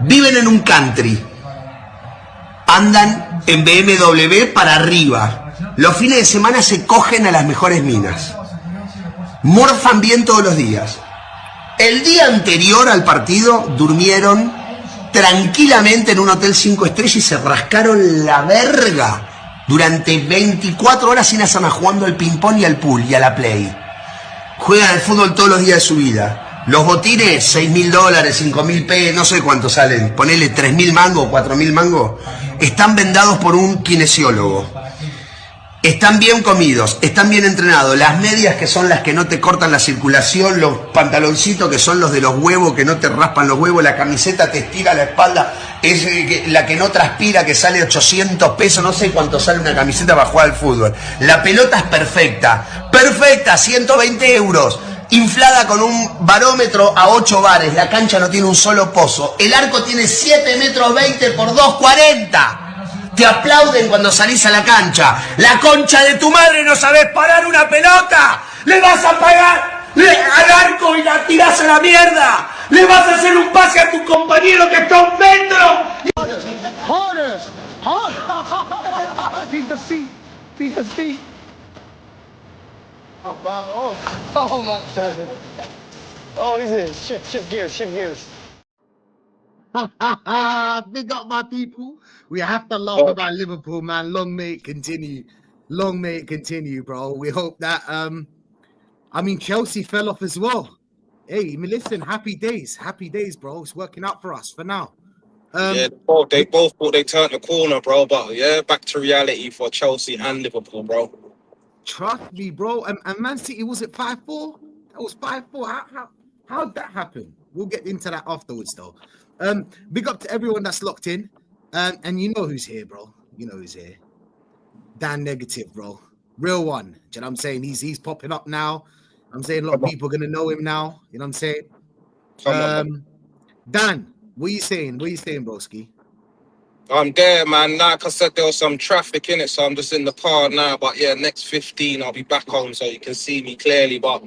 Viven en un country. Andan en BMW para arriba. Los fines de semana se cogen a las mejores minas. Morfan bien todos los días. El día anterior al partido durmieron tranquilamente en un hotel 5 estrellas y se rascaron la verga durante 24 horas sin hacer nada, jugando al ping-pong y al pool y a la play. Juegan al fútbol todos los días de su vida. Los botines, $6.000, $5.000, no sé cuánto salen, ponele 3.000 mangos, 4.000 mangos, están vendados por un kinesiólogo. Están bien comidos, están bien entrenados. Las medias, que son las que no te cortan la circulación, los pantaloncitos, que son los de los huevos, que no te raspan los huevos, la camiseta te estira la espalda, es la que no transpira, que sale 800 pesos, no sé cuánto sale una camiseta para jugar al fútbol. La pelota es perfecta, perfecta, 120 euros, inflada con un barómetro a 8 bares, la cancha no tiene un solo pozo, el arco tiene 7 metros 20 por 2,40. Te aplauden cuando salís a la cancha. La concha de tu madre, no sabés parar una pelota. Le vas a pagar al arco y la tirás a la mierda. Le vas a hacer un pase a tu compañero que está a 1 metro. Harder, harder. Beat the feet, beat the feet. Oh, wow. Oh my God. Oh, he's in. Shift gears, shift gears. Big up my people. We have to laugh about Liverpool, man. Long may it continue. Long may it continue, bro. We hope that Chelsea fell off as well. Hey, listen, happy days, bro. It's working out for us for now. They both thought they turned the corner, bro. But yeah, back to reality for Chelsea and Liverpool, bro. Trust me, bro. And Man City, was it 5-4? That was 5-4. How'd that happen? We'll get into that afterwards, though. Big up to everyone that's locked in. And you know who's here, bro. You know who's here. Dan Negative, bro. Real one. Do you know what I'm saying? He's popping up now. I'm saying a lot of people are going to know him now. You know what I'm saying? Dan, what are you saying? What are you saying, broski? I'm there, man. Like I said, there was some traffic in it, so I'm just in the car now. But yeah, next 15, I'll be back home so you can see me clearly. But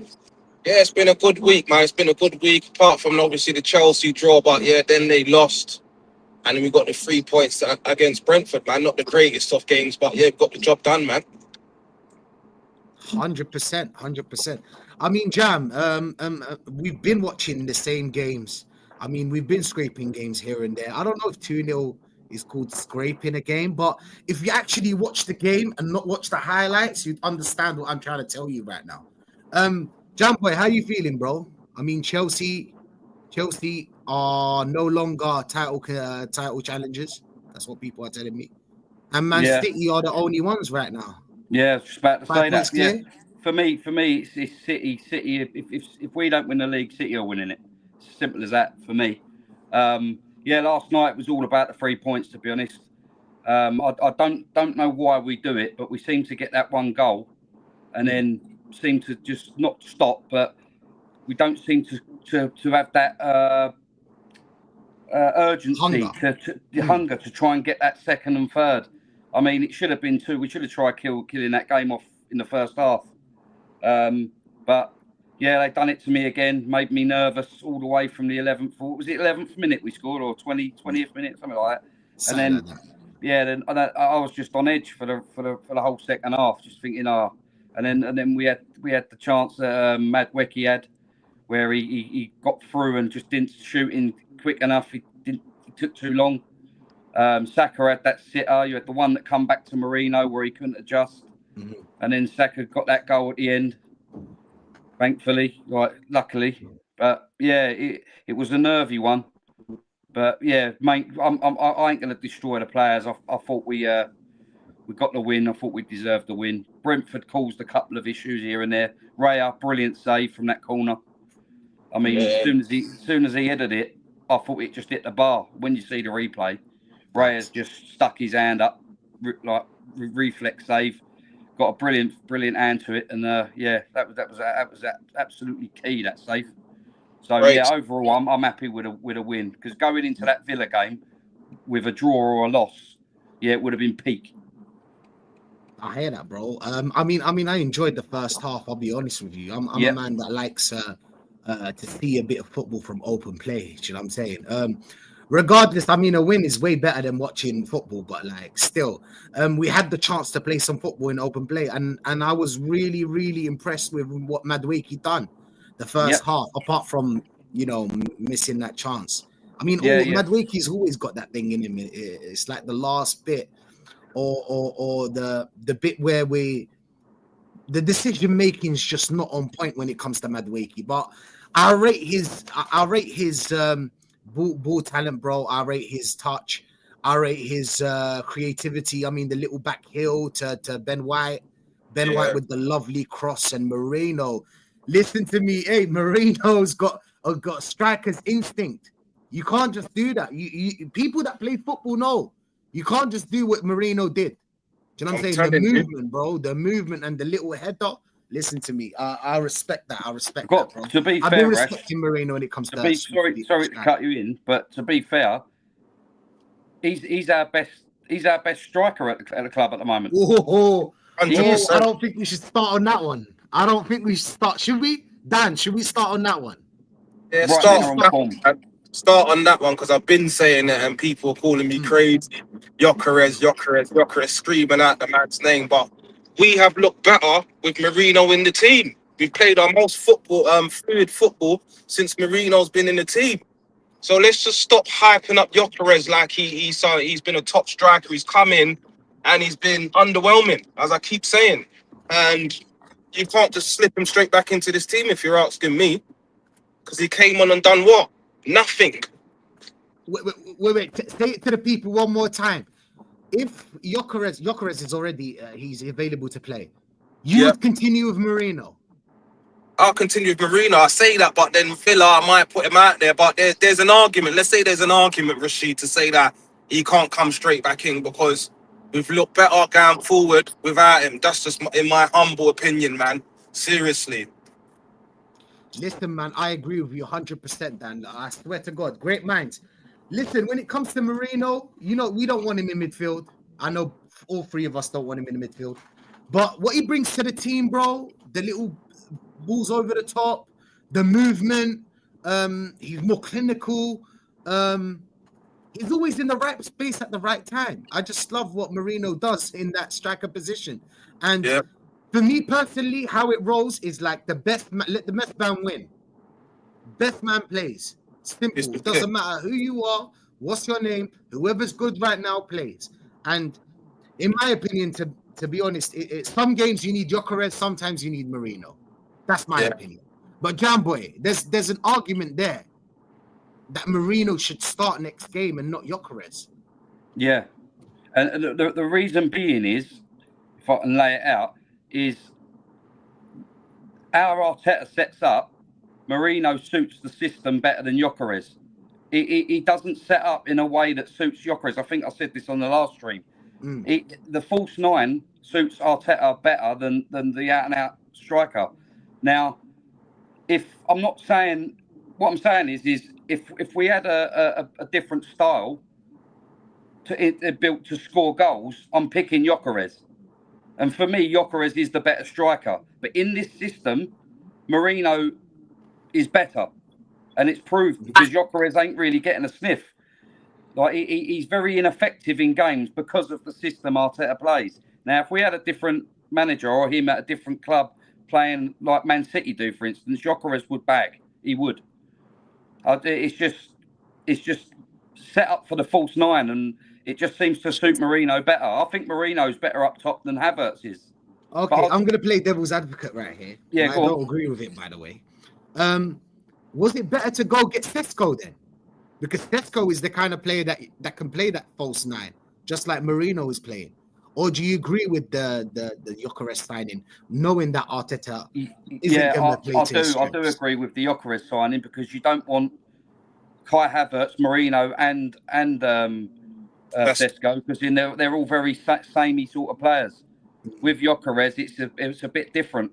yeah, it's been a good week, man. It's been a good week, apart from obviously the Chelsea draw. But yeah, then they lost. And then we got the 3 points against Brentford, man. Not the greatest of games, but yeah, got the job done, man. 100%. I mean, Jam, we've been watching the same games. I mean, we've been scraping games here and there. I don't know if 2-0 is called scraping a game, but if you actually watch the game and not watch the highlights, you'd understand what I'm trying to tell you right now. Jam boy, how you feeling, bro? I mean, Chelsea are no longer title challengers. That's what people are telling me. And Man City are the only ones right now. Yeah, I was just about to say that. Yeah. For me, it's City. City. If we don't win the league, City are winning it. It's simple as that for me. Last night was all about the 3 points. To be honest, I don't know why we do it, but we seem to get that one goal, and then seem to just not stop. But we don't seem to have that urgency, hunger to try and get that second and third. I mean, it should have been 2. We should have tried killing that game off in the first half. But yeah, they've done it to me again, made me nervous all the way from the 11th. Was it 11th minute we scored, or 20th minute, something like that? And then, I was just on edge for the whole second half, just thinking, and then we had the chance that Madueke had, where he got through and just didn't shoot in quick enough. He took too long. Saka had that sitter. You had the one that come back to Marino where he couldn't adjust. Mm-hmm. And then Saka got that goal at the end, thankfully, luckily. But yeah, it was a nervy one. But yeah, mate, I ain't going to destroy the players. I thought we got the win. I thought we deserved the win. Brentford caused a couple of issues here and there. Raya, brilliant save from that corner. I mean, as soon as he headed it, I thought it just hit the bar. When you see the replay, Raya's just stuck his hand up, reflex save. Got a brilliant hand to it, and that was absolutely key, that save. So right. Yeah, overall, I'm happy with a win, because going into that Villa game with a draw or a loss, it would have been peak. I hear that, bro. I mean, I enjoyed the first half. I'll be honest with you. I'm a man that likes to see a bit of football from open play. Do you know what I'm saying? Regardless, I mean, a win is way better than watching football, but like still, we had the chance to play some football in open play, and I was really, really impressed with what Madueke done the first half, apart from missing that chance. I mean, Madueke's always got that thing in him. It's like the last bit, or the bit where the decision making is just not on point when it comes to Madueke. But I rate his ball talent, bro. I rate his touch. I rate his creativity. I mean, the little back heel to Ben White. Ben White with the lovely cross, and Moreno. Listen to me, hey, Moreno's got striker's instinct. You can't just do that. You people that play football know you can't just do what Moreno did. Do you know what I'm saying? The movement, bro, the movement and the little header. Listen to me. I respect that. I respect that, bro. To be I've fair, been respecting Moreno when it comes to that. Sorry to cut you in, but to be fair, he's our best striker at the club at the moment. I don't think we should start on that one. I don't think we should start. Should we? Dan, should we start on that one? Yeah, start on that one, because I've been saying it and people are calling me crazy. Gyökeres, screaming out the man's name. But we have looked better with Moreno in the team. We've played our most fluid football since Moreno's been in the team. So let's just stop hyping up Gyökeres like he's been a top striker. He's come in and he's been underwhelming, as I keep saying. And you can't just slip him straight back into this team if you're asking me, because he came on and done what? Nothing. Wait. Say it to the people one more time. If Gyökeres is already he's available to play, you would continue with Moreno. I'll continue with Moreno. I say that, but then Villa, I might put him out there. But there's an argument. Let's say there's an argument, Rashid, to say that he can't come straight back in because we've looked better going forward without him. That's just in my humble opinion, man. Seriously. Listen, man, I agree with you 100%, Dan. I swear to God, great minds. Listen, when it comes to Moreno, we don't want him in midfield. I know all three of us don't want him in the midfield. But what he brings to the team, bro, the little balls over the top, the movement, he's more clinical. He's always in the right space at the right time. I just love what Moreno does in that striker position. And for me personally, how it rolls is like let the best man win. Best man plays. Simple. It doesn't matter who you are, what's your name, whoever's good right now plays. And in my opinion, to be honest, some games you need Gyökeres, sometimes you need Moreno. That's my opinion. But Jamboy, there's an argument there that Moreno should start next game and not Gyökeres. Yeah. And the reason being is, if I can lay it out, is our Arteta sets up, Moreno suits the system better than Gyökeres. He doesn't set up in a way that suits Gyökeres. I think I said this on the last stream. The false nine suits Arteta better than the out-and-out striker. Now, what I'm saying is if we had a different style built to score goals, I'm picking Gyökeres. And for me, Gyökeres is the better striker. But in this system, Moreno is better. And it's proved because Gyökeres ain't really getting a sniff. Like he's very ineffective in games because of the system Arteta plays. Now, if we had a different manager or him at a different club playing like Man City do, for instance, Gyökeres would bag. He would. It's just set up for the false nine, and it just seems to suit Moreno better. I think Moreno's better up top than Havertz is. Okay, I'm going to play devil's advocate right here. Yeah, I don't agree with it, by the way. Was it better to go get Sesko then? Because Sesko is the kind of player that can play that false nine, just like Moreno is playing. Or do you agree with the Gyökeres signing, knowing that Arteta isn't going to play to his strengths? I do agree with the Gyökeres signing because you don't want Kai Havertz, Moreno, and Sesko, because they're all very samey sort of players. With Gyökeres, it's a bit different.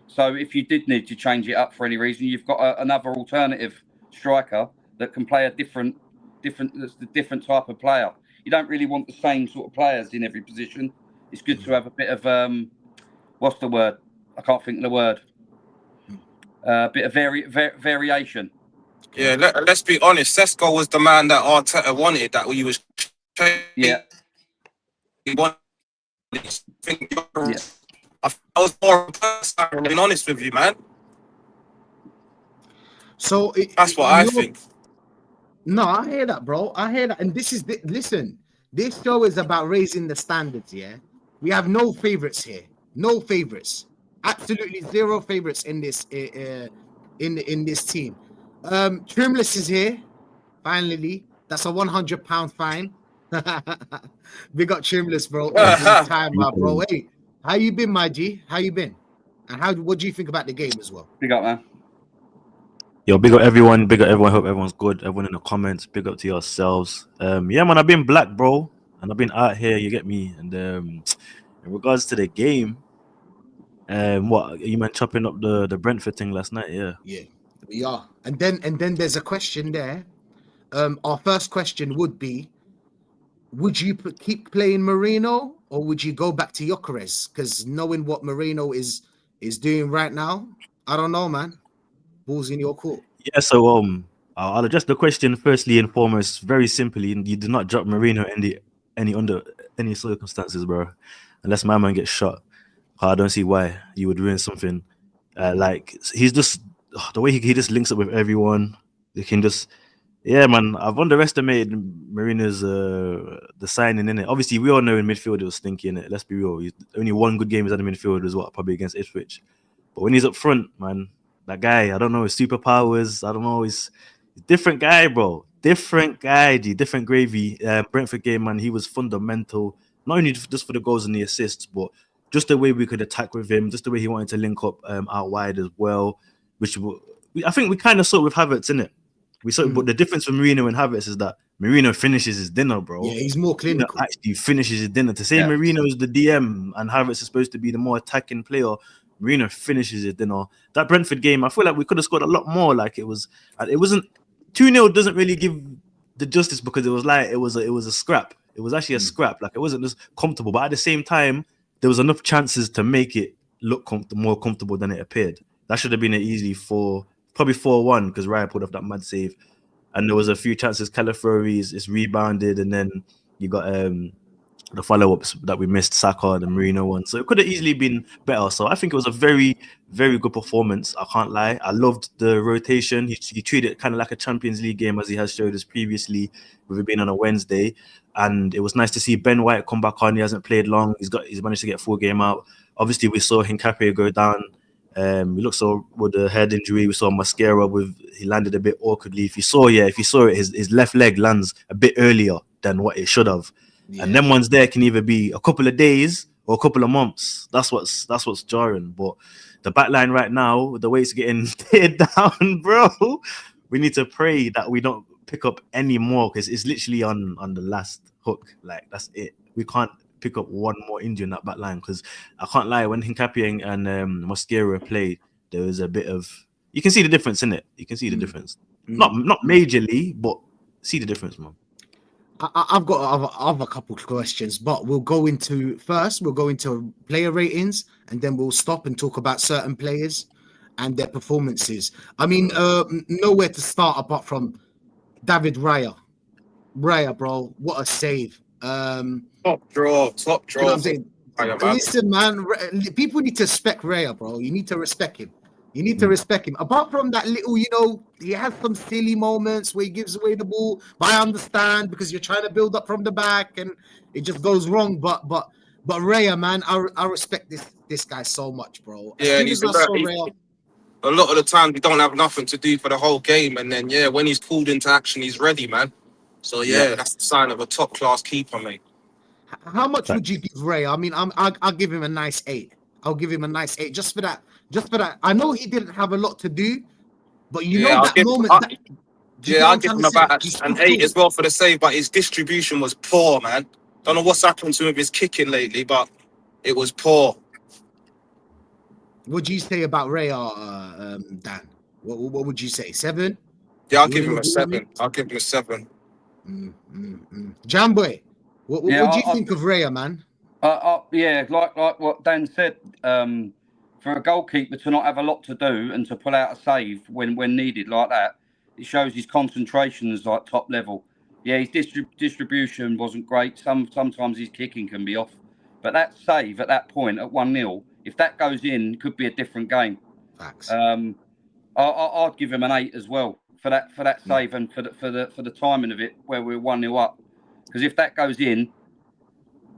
So if you did need to change it up for any reason, you've got another alternative striker that can play a different type of player. You don't really want the same sort of players in every position. It's good to have a bit of what's the word? I can't think of the word. bit of variation. Yeah, let's be honest. Sesko was the man that Arteta wanted. That he was. Yeah. He wanted. Yeah. I was more being honest with you, man. So That's what I think. No, I hear that, bro. I hear that, and listen. This show is about raising the standards. Yeah, we have no favorites here. No favorites. Absolutely zero favorites in this in this team. Trimless is here. Finally, that's a £100 fine. Big up Trimless, bro. Every time, bro. Hey, how you been, my G? How you been? And what do you think about the game as well? Big up, man. Yo, big up everyone. Big up everyone. Hope everyone's good. Everyone in the comments. Big up to yourselves. Yeah, man. I've been black, bro, and I've been out here. You get me. And in regards to the game, what you meant chopping up the Brentford thing last night? Yeah. Yeah, we are. And then there's a question there. Our first question would be: would you keep playing Marino, or would you go back to Gyökeres? Because knowing what Marino is doing right now, I don't know, man. Ball's in your court. Yeah. So I'll address the question firstly and foremost. Very simply, you do not drop Marino under any circumstances, bro, unless my man gets shot. I don't see why you would ruin something. Like he's just the way he just links up with everyone. They can just. Yeah, man, I've underestimated Marino's the signing in it. Obviously, we all know in midfield it was stinky in it. Let's be real. Only one good game is at the midfield was probably against Ipswich. But when he's up front, man, that guy, I don't know his superpowers. I don't know he's a different guy, bro. Different guy, different gravy. Brentford game, man, he was fundamental. Not only just for the goals and the assists, but just the way we could attack with him, just the way he wanted to link up out wide as well. Which I think we kind of saw with Havertz in it. But the difference with Marino and Havertz is that Marino finishes his dinner, bro. Yeah, he's more clinical. Actually finishes his dinner. To say Marino is the DM and Havertz is supposed to be the more attacking player, Marino finishes his dinner. That Brentford game, I feel like we could have scored a lot more. Like it wasn't 2-0 doesn't really give the justice because it was a scrap. It was actually a scrap. Like it wasn't just comfortable, but at the same time, there was enough chances to make it look more comfortable than it appeared. That should have been an easy probably 4-1 because Raya pulled off that mad save, and there was a few chances. Calafiori is rebounded, and then you got the follow-ups that we missed, Saka, the Marino one. So it could have easily been better. So I think it was a very, very good performance. I can't lie. I loved the rotation. He treated it kind of like a Champions League game, as he has showed us previously, with it being on a Wednesday. And it was nice to see Ben White come back on. He hasn't played long. He's managed to get a full game out. Obviously, we saw Hincapié go down. We looked with the head injury. We saw Mascara he landed a bit awkwardly. If you saw it, his left leg lands a bit earlier than what it should have. Yeah. And them ones there can either be a couple of days or a couple of months. That's what's jarring. But the back line right now, the way it's getting teared down, bro, we need to pray that we don't pick up any more because it's literally on the last hook. Like that's it. We can't pick up one more injury in that back line because I can't lie, when Hincapié and Mascara played, there was a bit of, you can see the difference in it. You can see the difference. Not majorly, but see the difference, man. I've got other couple of questions, but we'll go into player ratings, and then we'll stop and talk about certain players and their performances. I mean, nowhere to start apart from David Raya. Raya, bro, what a save. Top draw. You know what I'm saying? Listen, man, people need to respect Raya, bro. You need to respect him. Apart from that little, he has some silly moments where he gives away the ball. But I understand because you're trying to build up from the back and it just goes wrong. But Raya, man, I respect this guy so much, bro. Yeah, and a lot of the time we don't have nothing to do for the whole game, and then when he's called into action, he's ready, man. So that's the sign of a top class keeper, mate. How much would you give Raya? I mean, I'll give him a nice 8. I'll give him a nice 8 just for that. I know he didn't have a lot to do, but I'll give him about an 8 as well for the save, but his distribution was poor, man. Don't know what's happened to him with his kicking lately, but it was poor. What do you say about Raya, Dan? What would you say? 7? Yeah, I'll give him a 7. Jamboy, what do you think of Raya, man? Like what Dan said, for a goalkeeper to not have a lot to do and to pull out a save when needed like that, it shows his concentration is like top level. Yeah, his distribution wasn't great. Sometimes his kicking can be off. But that save at that point at 1-0, if that goes in, it could be a different game. Facts. I'd give him an 8 as well for that save and for the timing of it where we're 1-0 up. Because if that goes in,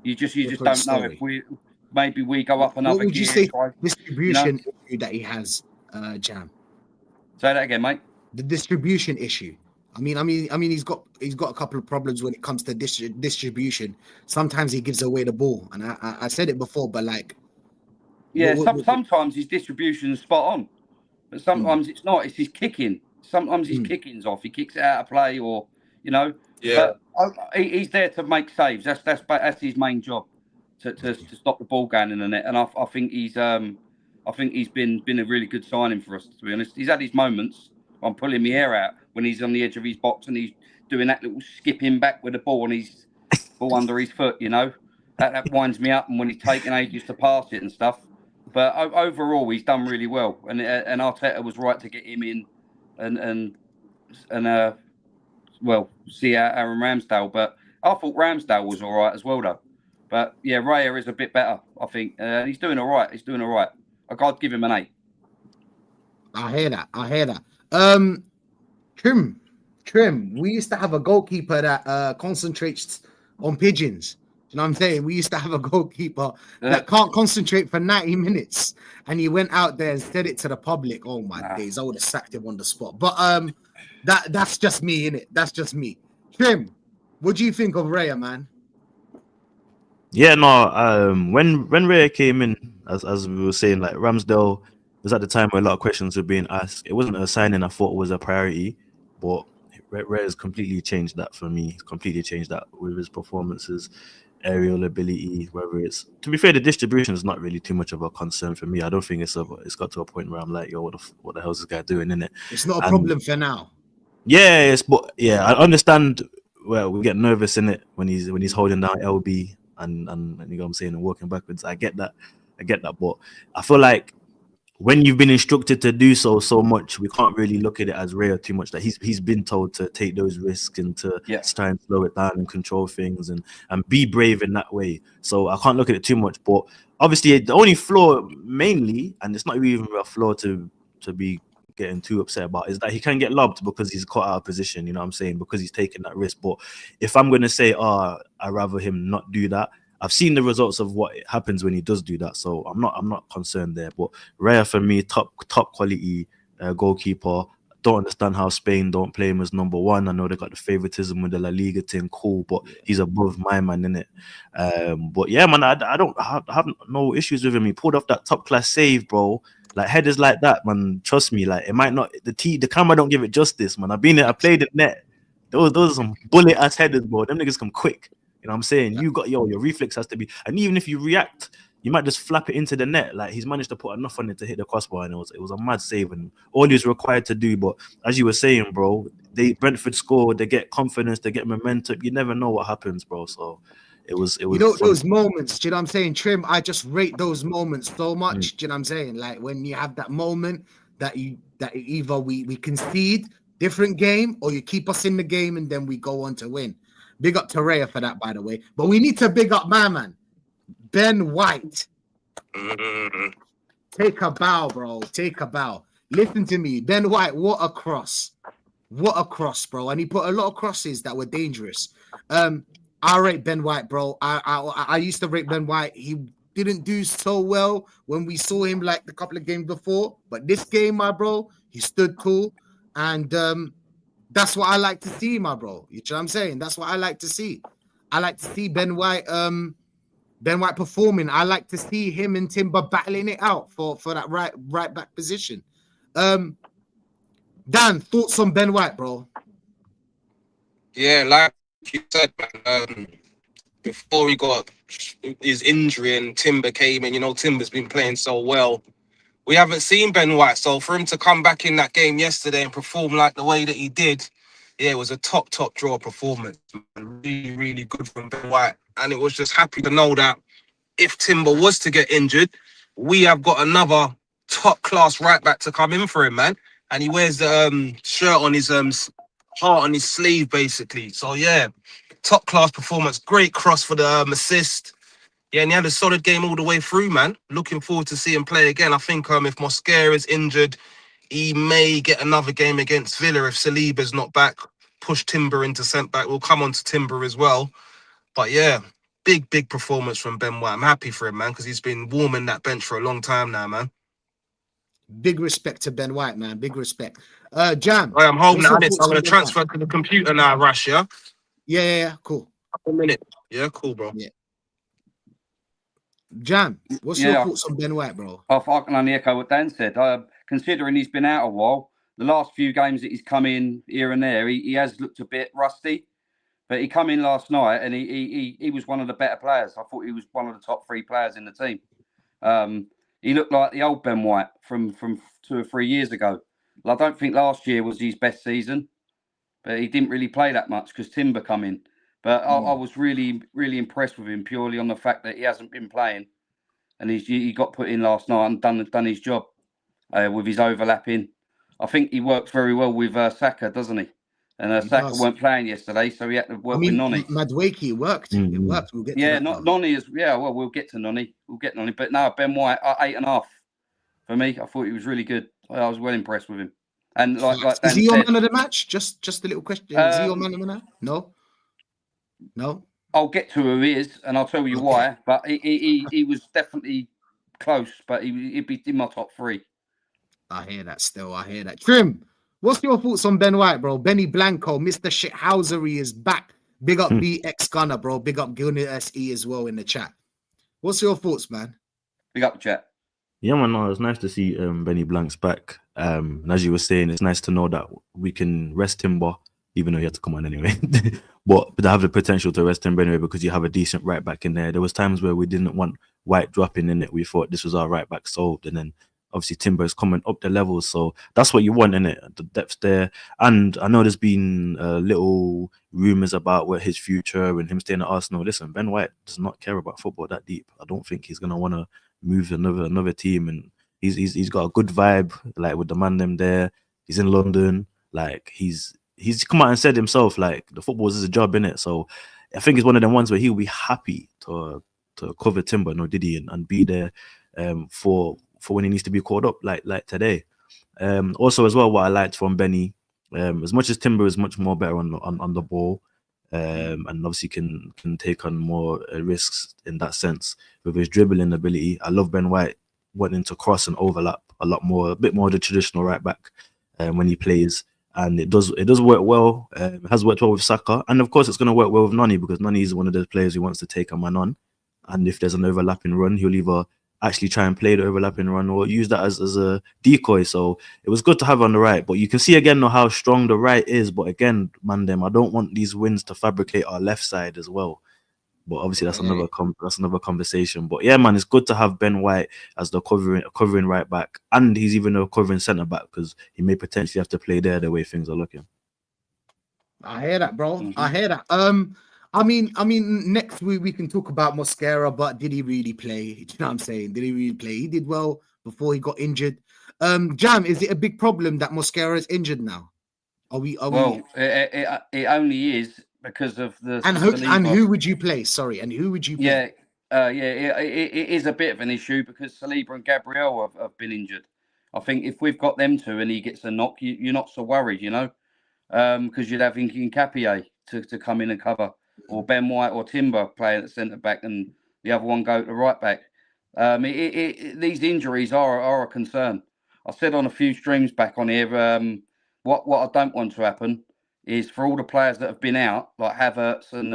you just don't know if we go up another. What would you gear, say try, distribution issue that he has, Jam? Say that again, mate. The distribution issue. I mean, he's got a couple of problems when it comes to distribution. Sometimes he gives away the ball, and I said it before, but like, yeah, sometimes his distribution is spot on, but sometimes it's not. It's his kicking. Sometimes his kicking's off. He kicks it out of play, or yeah. But he's there to make saves. That's his main job, to stop the ball going in the net. And I think he's been a really good signing for us. To be honest, he's had his moments. I'm pulling my hair out when he's on the edge of his box and he's doing that little skipping back with the ball and he's ball under his foot. That winds me up. And when he's taking ages to pass it and stuff. But overall, he's done really well. And Arteta was right to get him in and see Aaron Ramsdale. But I thought Ramsdale was all right as well, though. But yeah, Raya is a bit better, I think. He's doing all right. I'd give him an 8. I hear that. Trim. We used to have a goalkeeper that concentrates on pigeons. You know what I'm saying? We used to have a goalkeeper that can't concentrate for 90 minutes, and he went out there and said it to the public. Oh my days, I would have sacked him on the spot. But that's just me, innit? That's just me. Trim, what do you think of Raya, man? Yeah, no. When Raya came in, as we were saying, like Ramsdale was at the time where a lot of questions were being asked. It wasn't a signing I thought was a priority, but Raya's completely changed that for me. He's completely changed that with his performances, aerial ability. Whether it's, to be fair, the distribution is not really too much of a concern for me. I don't think it's got to a point where I'm like, yo, what the hell is this guy doing in it? It's not a problem for now. Yeah, but I understand. Well, we get nervous in it when he's holding down LB and you know what I'm saying, and working backwards. I get that, but I feel like when you've been instructed to do so much, we can't really look at it as Raya too much. That he's been told to take those risks and to try and slow it down and control things and be brave in that way. So I can't look at it too much. But obviously, the only flaw mainly, and it's not even a flaw to be getting too upset about, is that he can get lobbed because he's caught out of position. You know what I'm saying? Because he's taking that risk. But if I'm gonna say, I'd rather him not do that. I've seen the results of what happens when he does do that, so I'm not concerned there. But Raya for me, top quality goalkeeper. Don't understand how Spain don't play him as number 1. I know they got the favoritism with the La Liga thing, cool, but he's above my man, innit? But yeah, man, I have no issues with him. He pulled off that top class save, bro. Like headers like that, man. Trust me, like it might not. The camera don't give it justice, man. I played it net. Those are some bullet ass headers, bro. Them niggas come quick. You know what I'm saying? You got your reflex has to be, and even if you react, you might just flap it into the net. Like he's managed to put enough on it to hit the crossbar, and it was a mad save, and all he's required to do. But as you were saying, bro, Brentford score, they get confidence, they get momentum. You never know what happens, bro. So it was. You know, those moments. Do you know what I'm saying, Trim? I just rate those moments so much. Do you know what I'm saying? Like when you have that moment that either we concede, different game, or you keep us in the game and then we go on to win. Big up to Raya for that, by the way. But we need to big up my man, Ben White. Take a bow, bro. Take a bow. Listen to me. Ben White, what a cross. What a cross, bro. And he put a lot of crosses that were dangerous. I rate Ben White, bro. I used to rate Ben White. He didn't do so well when we saw him like the couple of games before. But this game, my bro, he stood cool. And that's what I like to see, my bro. You know what I'm saying? That's what I like to see. I like to see Ben White performing. I like to see him and Timber battling it out for that right back position. Dan, thoughts on Ben White, bro? Yeah, like you said, man, before he got his injury and Timber came in, you know, Timber's been playing so well. We haven't seen Ben White, so for him to come back in that game yesterday and perform like the way that he did, yeah, it was a top draw performance. Really, really good from Ben White. And it was just happy to know that if Timber was to get injured, we have got another top class right back to come in for him, man. And he wears the shirt on his heart on his sleeve, basically. So yeah, top class performance. Great cross for the assist. Yeah, and he had a solid game all the way through, man. Looking forward to see him play again. I think if Mosquera is injured, he may get another game against Villa if Saliba's not back. Push Timber into centre back. We'll come on to Timber as well. But yeah, big performance from Ben White. I'm happy for him, man, because he's been warming that bench for a long time now, man. Big respect to Ben White, man. Big respect. Jam. I'm home what's now. your I'm thoughts going to on Ben transfer White? to the computer now, Rush, yeah? Yeah. Cool. A minute. Yeah, cool, bro. Yeah. Jam, what's your thoughts on Ben White, bro? I can only echo what Dan said. Considering he's been out a while, the last few games that he's come in here and there, he has looked a bit rusty. But he come in last night and he was one of the better players. I thought he was one of the top 3 players in the team. He looked like the old Ben White from 2 or 3 years ago. I don't think last year was his best season, but he didn't really play that much because Timber come in. But I was really impressed with him purely on the fact that he hasn't been playing, and he got put in last night and done his job with his overlapping. I think he works very well with Saka, doesn't he? And Saka weren't playing yesterday, so he had to work with Noni. Madueke worked. It worked. We'll get to that. Not Noni is. Yeah, well, we'll get to Noni. But no, Ben White, 8.5 for me. I thought he was really good. I was well impressed with him. And like Dan is he your said, man of the match? Just a little question. Is he your man of the match? No. I'll get to who he is, and I'll tell you why. But he was definitely close, but he'd be in my top 3. I hear that still. I hear that. Trim, what's your thoughts on Ben White, bro? Benny Blanco, Mr. Shithousery is back. Big up BX Gunner, bro. Big up Gilney SE as well in the chat. What's your thoughts, man? Big up, chat. Yeah, man, no, it's nice to see Benny Blanks back. And as you were saying, it's nice to know that we can rest Timber, even though he had to come on anyway. but to have the potential to rest him anyway because you have a decent right back in there. There was times where we didn't want White dropping in it. We thought this was our right back solved, and then obviously Timber is coming up the levels, so that's what you want in it. The depth there, and I know there's been little rumors about what his future and him staying at Arsenal. Listen, Ben White does not care about football that deep. I don't think he's gonna want to move another team, and he's got a good vibe like with the man them there. He's in London, like he's come out and said himself like the football is a job in it. So I think it's one of them ones where he'll be happy to cover Timber, no Diddy, and be there for when he needs to be called up like today. Also as well, what I liked from Benny, as much as Timber is much more better on the ball, and obviously can take on more risks in that sense with his dribbling ability. I love Ben White wanting to cross and overlap a bit more of the traditional right back when he plays, and it does work well. It has worked well with Saka, and of course it's going to work well with Noni because Noni is one of those players who wants to take a man on, and if there's an overlapping run, he'll either actually try and play the overlapping run or use that as a decoy. So it was good to have on the right, but you can see again how strong the right is. But again, man, I don't want these wins to fabricate our left side as well. But obviously that's another conversation. But yeah, man, it's good to have Ben White as the covering right back, and he's even a covering centre back because he may potentially have to play there the way things are looking. I hear that, bro. I hear that. I mean, next week we can talk about Mosquera, but did he really play? Do you know what I'm saying? Did he really play? He did well before he got injured. Jam, is it a big problem that Mosquera is injured now? It only is because of the who would you play? Sorry, and who would you play? It is a bit of an issue because Saliba and Gabriel have been injured. I think if we've got them two and he gets a knock, you're not so worried, you know, because you'd have Nketiah to come in and cover, or Ben White or Timber playing at centre back and the other one go to right back. These injuries are a concern. I said on a few streams back on here, what I don't want to happen is for all the players that have been out, like Havertz and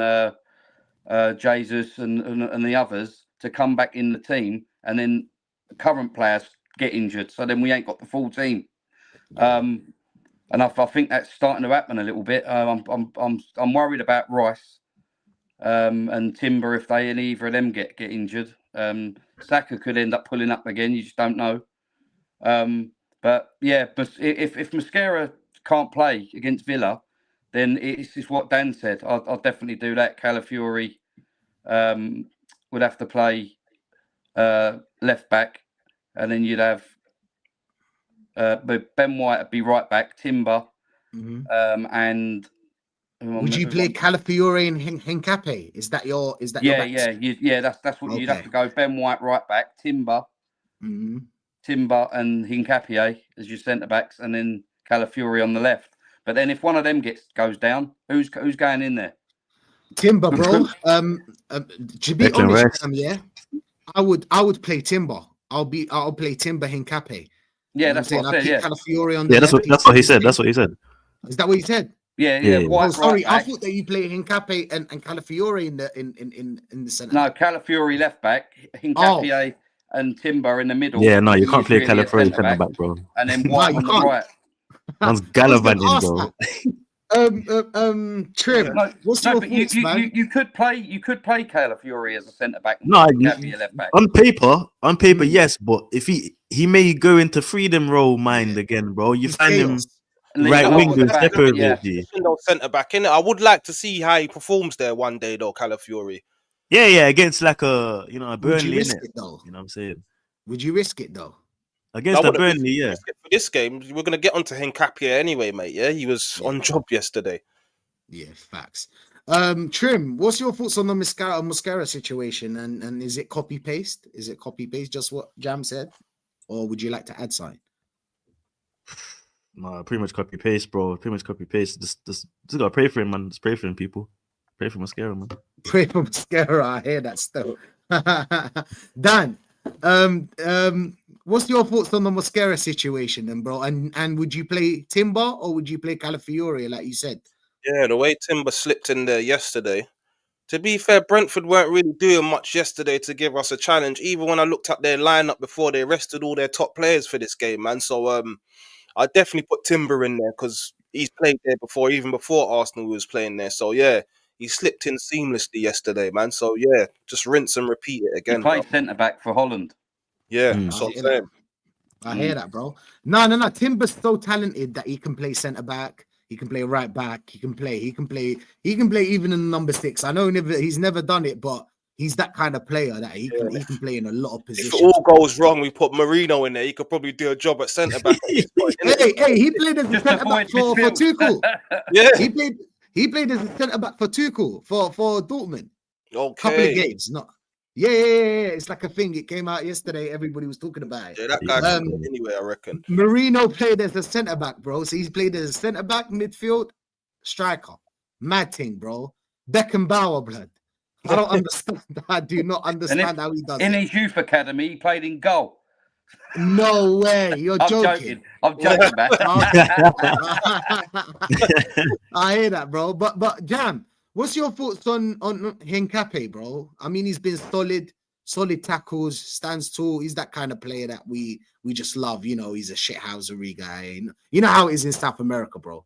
Jesus and the others, to come back in the team, and then the current players get injured. So then we ain't got the full team. And I think that's starting to happen a little bit. I'm worried about Rice and Timber if either of them get injured. Saka could end up pulling up again. You just don't know. But if Mosquera can't play against Villa, then it's what Dan said. I'll definitely do that. Calafiori would have to play left back, and then you'd have But Ben White would be right back. Timber, Mhm. and Would you play Calafiore and Hincapié? Is that your? Yeah. That's what you'd have Okay. to go. Ben White right back, Timber, Mhm. Timber, and Hincapié as your centre backs, and then Calafiore on the left. But then if one of them goes down, who's going in there? Timber, bro. To be Declan honest, Rice. yeah, I would play Timber. I'll play Timber Hincapié. Yeah, that's what I said. Yeah, Calafiore on the Yeah, left. that's what he said. That's what he said. Is that what he said? yeah. Yeah. White Oh, sorry, right I back. thought that you play Hincapié and Calafiore in the centre. No, Calafiore left back, Hincapié and Timber in the middle. Yeah, no, you He can't is play really a Calafiore centre-back. centre back, bro. And then White you on the can't. right. Man's I was gallivanting, gonna ask bro. Trim. What's your but thoughts, man? you could play Calafiore as a centre back. And No, Hincapié left back. on paper, yes, but if he may go into freedom role mind again, bro. You It's find him chaos. And right leave wing it doing back, step overs. yeah. Centre back, innit? I would like to see how he performs there one day, though, Calafiore. Yeah, against like a Would you Burnley, risk innit? it though? You know what I'm saying? Would you risk it though? Against I a wouldn't risk- Burnley, yeah. risk it for this game. We're gonna get onto Hincapié anyway, mate. Yeah, he was on job yesterday. Yeah, facts. Trim, what's your thoughts on the Mosquera situation? And is it copy paste? Is it copy paste just what Jam said? Or would you like to add something? No, pretty much copy paste, bro. Pretty much copy paste. Just gotta pray for him, man. Just pray for him, people. Pray for Mascara, man. Pray for Mosquera. I hear that still. Dan, what's your thoughts on the Mosquera situation then, bro? And would you play Timber or would you play Calafiore, like you said? Yeah, the way Timber slipped in there yesterday. To be fair, Brentford weren't really doing much yesterday to give us a challenge. Even when I looked at their lineup before, they rested all their top players for this game, man. So I definitely put Timber in there because he's played there before, even before Arsenal was playing there. So yeah, he slipped in seamlessly yesterday, man. So yeah, just rinse and repeat it He again. played bro. centre back for Holland. Yeah, Mm. that's what I I'm hear saying. I hear that, bro. No. Timber's so talented that he can play centre back. He can play right back. He can play even in number 6. I know he's never done it, but he's that kind of player that he can play in a lot of If positions. it all goes wrong, we put Marino in there. He could probably do a job at centre back. At this point, innit? Hey, he played as a Just centre back avoid for midfield. Tuchel. Yeah. He played as a centre back for Tuchel for Dortmund. Couple of Okay. games, not. Yeah. It's like a thing. It came out yesterday. Everybody was talking about it. Yeah, that guy can go anywhere, I reckon. Marino played as a centre back, bro. So he's played as a centre back, midfield, striker. Mad thing, bro. Beckenbauer, blood. I don't understand. I do not understand how he does In it. his youth academy, he played in goal. No way. You're I'm joking. I'm joking, man. I hear that, bro. But Jam, what's your thoughts on Hincapié, bro? I mean, he's been solid tackles, stands tall. He's that kind of player that we just love. You know, he's a shithousery guy. You know how it is in South America, bro.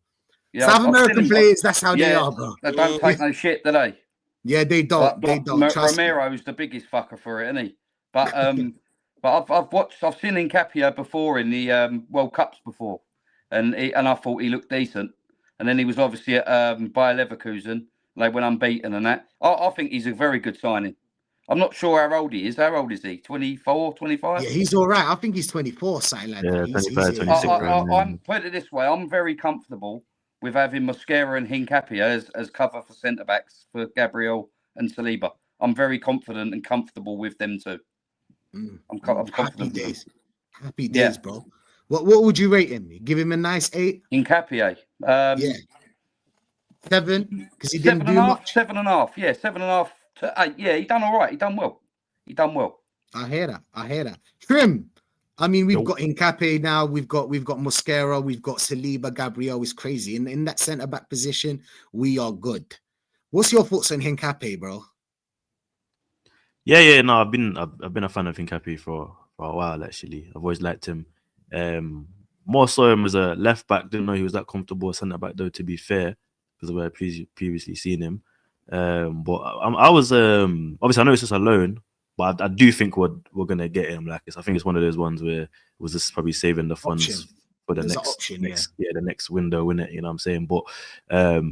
Yeah, South I've American seen him. players, that's how they are, bro. They don't take no shit, do they? Yeah, they don't. They don't. Trust me. Romero's the biggest fucker for it, isn't he? But I've seen Hincapié before in the World Cups before, and I thought he looked decent. And then he was obviously at Bayer Leverkusen. They went unbeaten and that. I think he's a very good signing. I'm not sure how old he is. How old is he? 24, 25? Yeah, he's all right. I think he's 24, something like Yeah, that. 25, 26. I'm put it this way. I'm very comfortable with having Mosquera and Hincapié as cover for centre backs for Gabriel and Saliba. I'm very confident and comfortable with them too. I'm confident. Happy days, bro. What would you rate him? Give him a nice 8. Hincapié. Yeah. 7, because he didn't do much. 7.5. Yeah, 7.5 to 8. Yeah, he done all right. He done well. I hear that. Trim. I mean, we've got Hincapié now. We've got Mosquera. We've got Saliba. Gabriel is crazy. In that centre back position, we are good. What's your thoughts on Hincapié, bro? Yeah. No, I've been a fan of Hincapié for a while. Actually, I've always liked him. More so him as a left back. Didn't know he was that comfortable centre back though. To be fair, because of where I previously seen him. But I was obviously I know it's just a loan, but I do think we're gonna get him. Like I think it's one of those ones where it was just probably saving the funds Option. for the There's an next option, the next window, innit? You know what I'm saying? But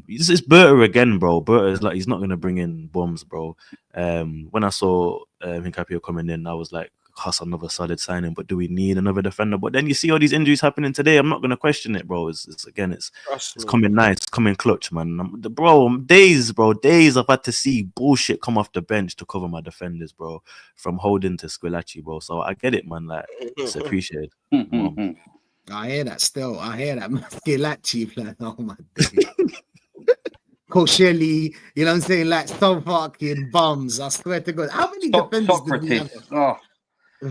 it's Berta again, bro. Berta is like he's not gonna bring in bombs, bro. When I saw Hincapié coming in, I was like, Huss another solid signing, but do we need another defender? But then you see all these injuries happening today. I'm not gonna question it, bro. It's coming nice, coming clutch, man. Days I've had to see bullshit come off the bench to cover my defenders, bro. From Holding to Squillaci, bro. So I get it, man. Like, it's appreciated. I hear that still. I hear that. Squillaci, like, oh my days. Koscielny, you know what I'm saying? Like, so fucking bums. I swear to God. How many defenders did we have? Oh.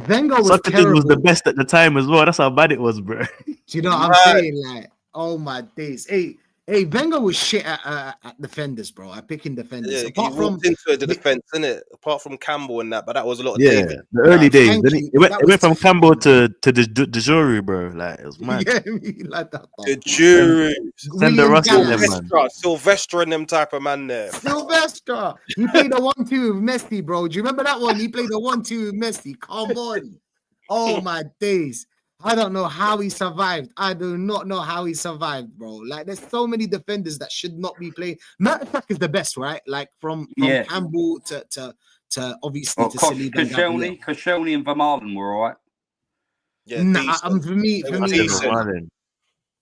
Wenger was Socrates terrible. was the best at the time as well. That's how bad it was, bro. Do you know what I'm saying? Like, oh my days. Hey, Wenger was shit at defenders, bro. At picking defenders. Yeah, Apart he from walked into the defense, innit? Apart from Campbell and that, but that was a lot of Yeah, David. the early days. Then you. it went That from was- Campbell to the Dejuri, bro. Like, it was mad. Yeah, like that. The jury, Send the William Russell, Gallas. them, man. Sylvester and them type of man there. Sylvester. He played a 1-2 with Messi, bro. Do you remember that one? He played a 1-2 with Messi. Come on. Oh my days. I don't know how he survived. I do not know how he survived, bro. Like, there's so many defenders that should not be playing. Mertesacker is the best, right? Like, from Campbell to obviously to Saliba and Gabriel. Koscielny and Vermaelen were all right. Yeah, Nah, decent. for me, Decent.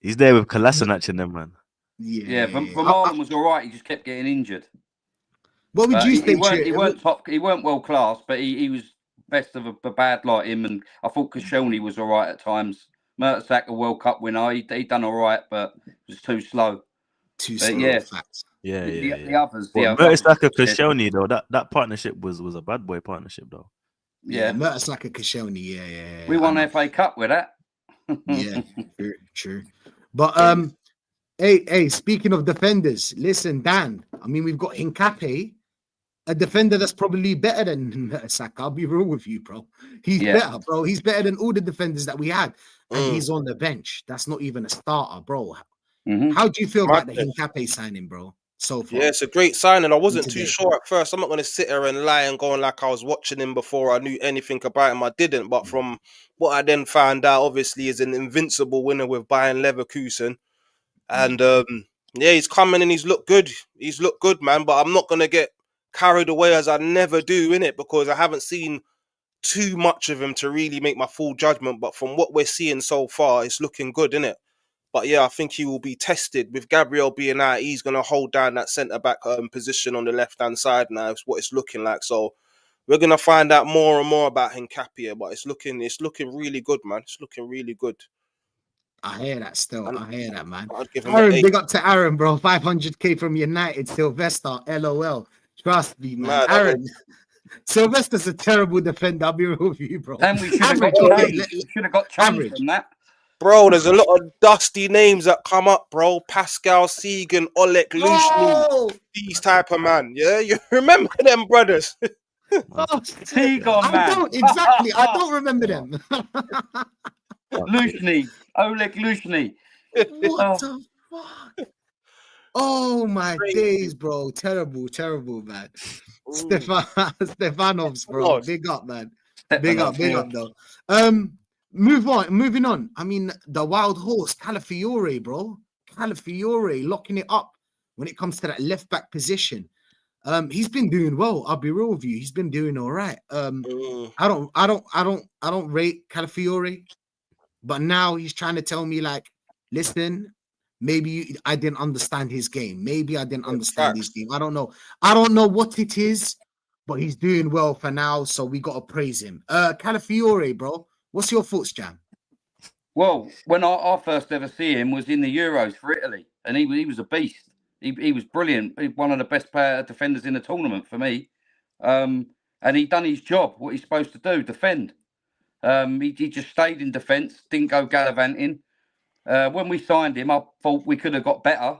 He's there with Kolasinac in them, man. Yeah, Vermaelen was all right. He just kept getting injured. What would you say? He weren't top. He weren't world class, but he was best of a bad like him. And I thought Koscielny was all right at times. Mertesacker, World Cup winner, he done all right, but it was too slow. Too slow. Yeah. Facts. Yeah. The others. Mertesacker, Koscielny, though, that partnership was a bad boy partnership, though. Yeah, Mertesacker, Koscielny. Yeah. We won FA Cup with that. Yeah, true. But hey, speaking of defenders, listen, Dan. I mean, we've got Hincapié, a defender that's probably better than Saka. I'll be real with you, bro. He's better, bro. He's better than all the defenders that we had, and he's on the bench. That's not even a starter, bro. How do you feel about the Hincapié signing, bro? So far, yeah, it's a great signing. I wasn't too sure at first. I'm not going to sit here and lie and go on like I was watching him before I knew anything about him. I didn't, but from what I then found out, obviously, is an invincible winner with Bayern Leverkusen, and yeah, he's coming and he's looked good. He's looked good, man. But I'm not going to get carried away as I never do in it because I haven't seen too much of him to really make my full judgment. But from what we're seeing so far, it's looking good, innit? But yeah, I think he will be tested with Gabriel being out. He's going to hold down that centre back position on the left hand side now. It's what it's looking like. So we're going to find out more and more about Hincapié. But it's looking really good, man. It's looking really good. I hear that still. I hear that, man. Give him Aaron, an 8. big up to Aaron, bro. 500k from United. Sylvester, LOL. Trust me, man. Aaron, Sylvester's a terrible defender. I'll be real with you, bro. And we should have got changed from that. Bro, there's a lot of dusty names that come up, bro. Pascal Segan, Oleg Lushny, these type of man. Yeah, you remember them brothers? Segan, man. I don't remember them. Lushny, Oleg Lushny. What the fuck? Oh my days, bro. Terrible, man. Stefanovs, bro. Big up, man. Big up though. Moving on. I mean, the wild horse, Calafiore, bro. Calafiore locking it up when it comes to that left back position. He's been doing well. I'll be real with you. He's been doing all right. I don't rate Calafiore, but now he's trying to tell me like, listen, maybe I didn't understand his game. Maybe I didn't understand his game. I don't know. I don't know what it is, but he's doing well for now, so we got to praise him. Calafiore, bro. What's your thoughts, Jam? Well, when I first ever see him was in the Euros for Italy, and he was a beast. He was brilliant. One of the best defenders in the tournament for me. And he done his job, what he's supposed to do, defend. He just stayed in defence, didn't go gallivanting. When we signed him, I thought we could have got better.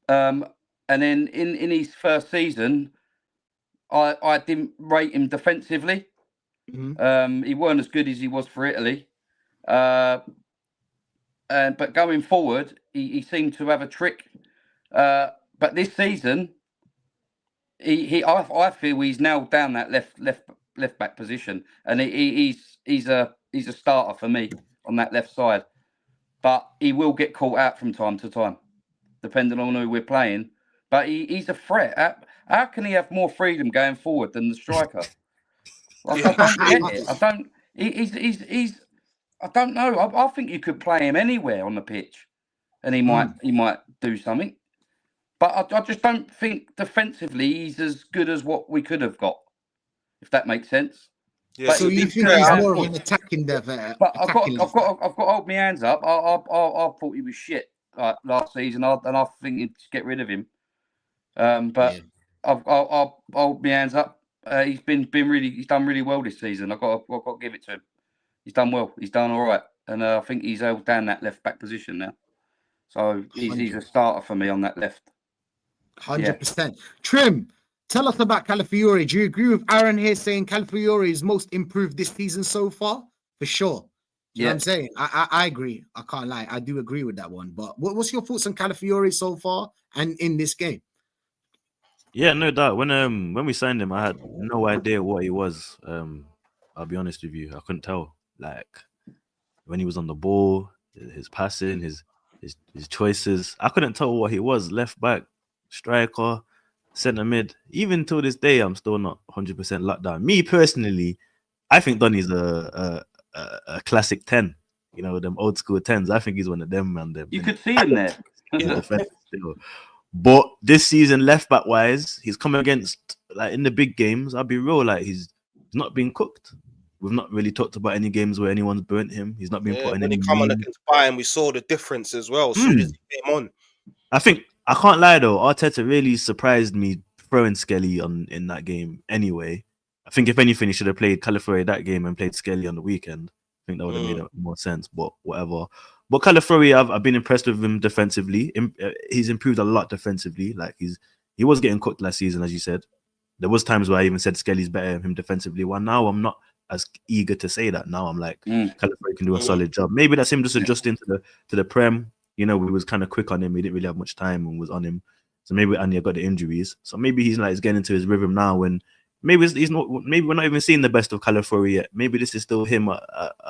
And then in his first season, I didn't rate him defensively. He weren't as good as he was for Italy. But going forward, he seemed to have a trick. But this season, I feel he's nailed down that left back position, and he's a starter for me on that left side. But he will get caught out from time to time, depending on who we're playing. But he's a threat. How can he have more freedom going forward than the striker? I don't get it. I don't. He's. I don't know. I think you could play him anywhere on the pitch, and he might do something. But I just don't think defensively he's as good as what we could have got, if that makes sense. Yeah, But So you think he's more of an attacking dev? But I've got to hold my hands up. I thought he was shit last season, and I think you'd get rid of him. But I'll hold my hands up. He's done really well this season. I've got to give it to him. He's done well. He's done all right, and I think he's held down that left back position now. So he's a starter for me on that left. 100%. Trim, tell us about Calafiori. Do you agree with Aaron here saying Calafiori is most improved this season so far? For sure. You know what I'm saying? I agree. I can't lie. I do agree with that one. But what's your thoughts on Calafiori so far and in this game? Yeah, no doubt. When we signed him, I had no idea what he was. I'll be honest with you. I couldn't tell. Like when he was on the ball, his passing, his choices. I couldn't tell what he was. Left back, striker, centre mid. Even till this day, I'm still not 100% locked down. Me personally, I think Donny's a classic 10. You know, them old school 10s. I think he's one of them, man. You could see him there. But this season, left back wise, he's come against, like, in the big games. I'll be real, like, he's not been cooked. We've not really talked about any games where anyone's burnt him. He's not been put in when any. he come on against Bayern, we saw the difference as well. As soon as he came on, I think, I can't lie though, Arteta really surprised me throwing Skelly in that game. Anyway, I think if anything, he should have played Calafiori that game and played Skelly on the weekend. I think that would have made more sense. But whatever. But Calafiori, I've been impressed with him defensively. He's improved a lot defensively. Like he was getting cooked last season, as you said. There was times where I even said Skelly's better than him defensively. Well, now I'm not as eager to say that. Now I'm like, Calafiori can do a solid job. Maybe that's him just adjusting to the Prem. You know, we was kind of quick on him. We didn't really have much time and was on him. So maybe Anya got the injuries. So maybe he's getting into his rhythm now. When maybe he's not. Maybe we're not even seeing the best of Calafiori yet. Maybe this is still him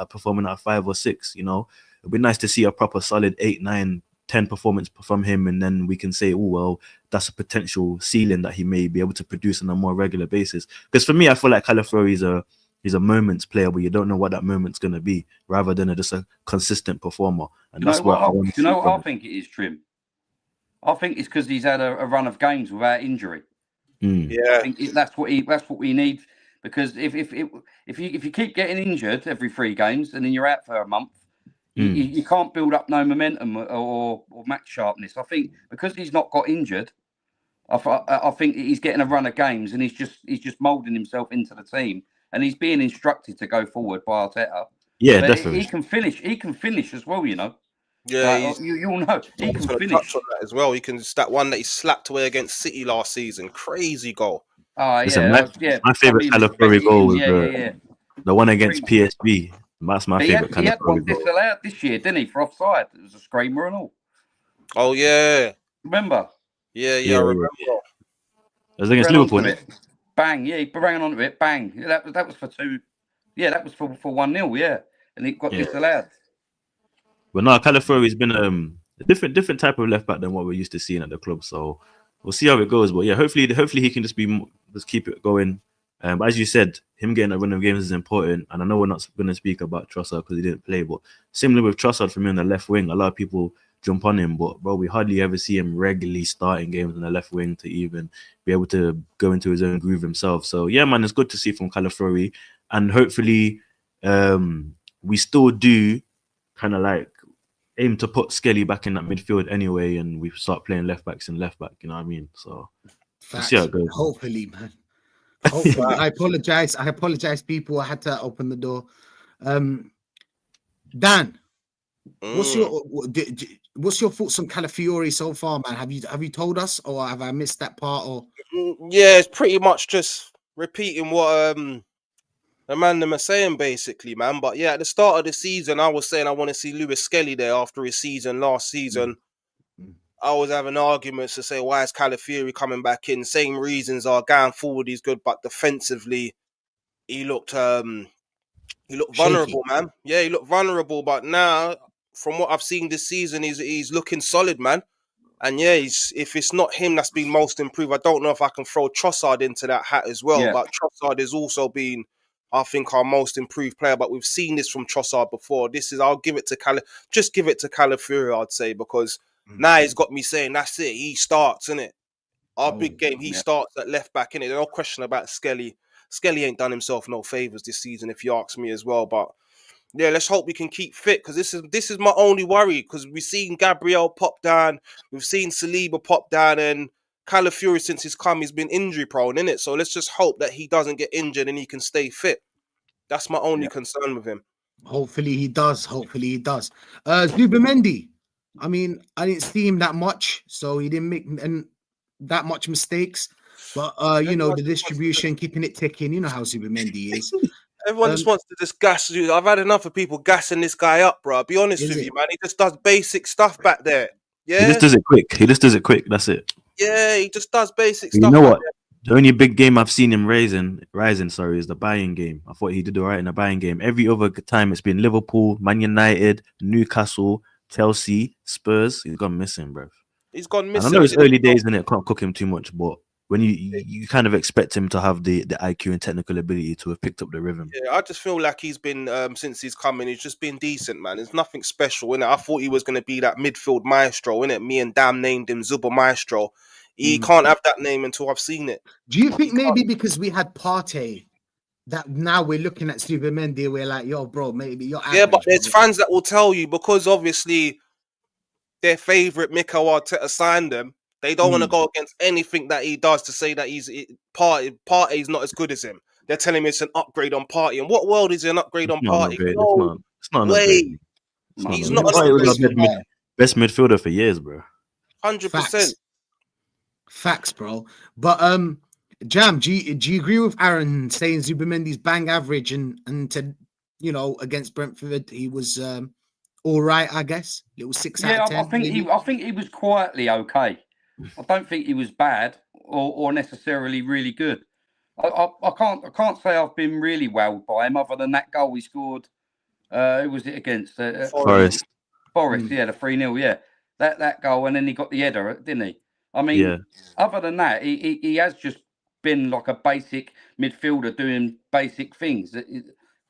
performing at 5 or 6. You know, it'd be nice to see a proper solid 8, 9, 10 performance from him, and then we can say, oh well, that's a potential ceiling that he may be able to produce on a more regular basis. Because for me, I feel like Calafiori he's a moments player, but you don't know what that moment's going to be, rather than just a consistent performer. And that's what I want. You know what I think it is, Trim? I think it's because he's had a run of games without injury. Yeah, I think that's what we need. Because if you keep getting injured every 3 games and then you're out for a month, you can't build up no momentum or match sharpness. I think because he's not got injured, I think he's getting a run of games and he's just moulding himself into the team. And he's being instructed to go forward by Arteta. Yeah, but definitely. He can finish as well, you know. Yeah, you all know he can finish touch on that as well. He can that one that he slapped away against City last season. Crazy goal. Listen, my favorite Calafiori goal was the one against PSV. That's my favorite Calafiori goal. He had one disallowed this year, didn't he, for offside? It was a screamer and all. Oh yeah, remember? Yeah, I remember. It was against Liverpool. Bang, he bang onto it, bang. That was for 2. Yeah, that was for 1-0, yeah. And it got disallowed. But no, Calafiori's been a different type of left back than what we're used to seeing at the club. So we'll see how it goes. But yeah, hopefully he can just keep it going. But as you said, him getting a run of games is important. And I know we're not going to speak about Trossard because he didn't play. But similar with Trossard for me on the left wing, a lot of people jump on him, but bro, we hardly ever see him regularly starting games on the left wing to even be able to go into his own groove himself. So yeah, man, it's good to see from Calafiori, and hopefully we still do kind of like aim to put Skelly back in that midfield anyway, and we start playing left backs and left back. You know what I mean? So we'll see how it goes. Hopefully, man. Hopefully. I apologize, people. I had to open the door. Dan, what's your thoughts on Calafiori so far, man? Have you told us, or have I missed that part? Or yeah, it's pretty much just repeating what the man them are saying, basically, man. But yeah, at the start of the season, I was saying I want to see Lewis Skelly there after his season last season. I was having arguments to say, why is Calafiori coming back in? Same reasons are going forward, he's good, but defensively, he looked vulnerable, man. Yeah, he looked vulnerable, but now, from what I've seen this season, he's looking solid, man. And yeah, if it's not him that's been most improved, I don't know if I can throw Trossard into that hat as well. Yeah. But Trossard has also been I think our most improved player, but we've seen this from Trossard before. I'll give it to Calafiori, I'd say, because now he's got me saying that's it. He starts, innit? Our big game, he starts at left back, innit? There's no question about Skelly. Skelly ain't done himself no favours this season, if you ask me as well. But yeah, let's hope we can keep fit, because this is my only worry, because we've seen Gabriel pop down, we've seen Saliba pop down, and Calafiori, since he's come, he's been injury prone, innit? So let's just hope that he doesn't get injured and he can stay fit. That's my only concern with him. Hopefully he does. Zubimendi, I mean, I didn't see him that much, so he didn't make that much mistakes. But the distribution, keeping it ticking. You know how Zubimendi is. Everyone just wants to just gas you. I've had enough of people gassing this guy up, bro. I'll be honest with you, man. He just does basic stuff back there. Yeah, he just does it quick. That's it. Yeah, he just does basic stuff. You know what? The only big game I've seen him rising, is the Bayern game. I thought he did all right in the Bayern game. Every other time it's been Liverpool, Man United, Newcastle, Chelsea, Spurs. He's gone missing, bro. He's gone missing. And I know it's early days and it can't cook him too much, but when you kind of expect him to have the IQ and technical ability to have picked up the rhythm. Yeah, I just feel like he's been since he's come in, he's just been decent, man. There's nothing special, innit? I thought he was going to be that midfield maestro, innit? Me and Dam named him Zuba Maestro. He can't have that name until I've seen it. Do you think maybe because we had Partey that now we're looking at Zubimendi, we're like, yo, bro, maybe you're average, but there's fans that will tell you, because obviously their favourite Mikel Arteta signed them. They don't want to go against anything that he does to say that Partey's not as good as him. They're telling me it's an upgrade on Partey. In what world is it an upgrade on Partey? No, it's not way. He's not an best midfielder for years, bro. 100%. Facts, bro. But Jam, do you agree with Aaron saying Zubimendi's bang average and to against Brentford he was all right, I guess. It was 6 out of 10. I think he was quietly okay. I don't think he was bad or necessarily really good. I can't say I've been really wowed by him other than that goal he scored. Who was it against? Forest. Yeah, the 3-0. Yeah, that goal, and then he got the header, didn't he? I mean, other than that, he has just been like a basic midfielder doing basic things.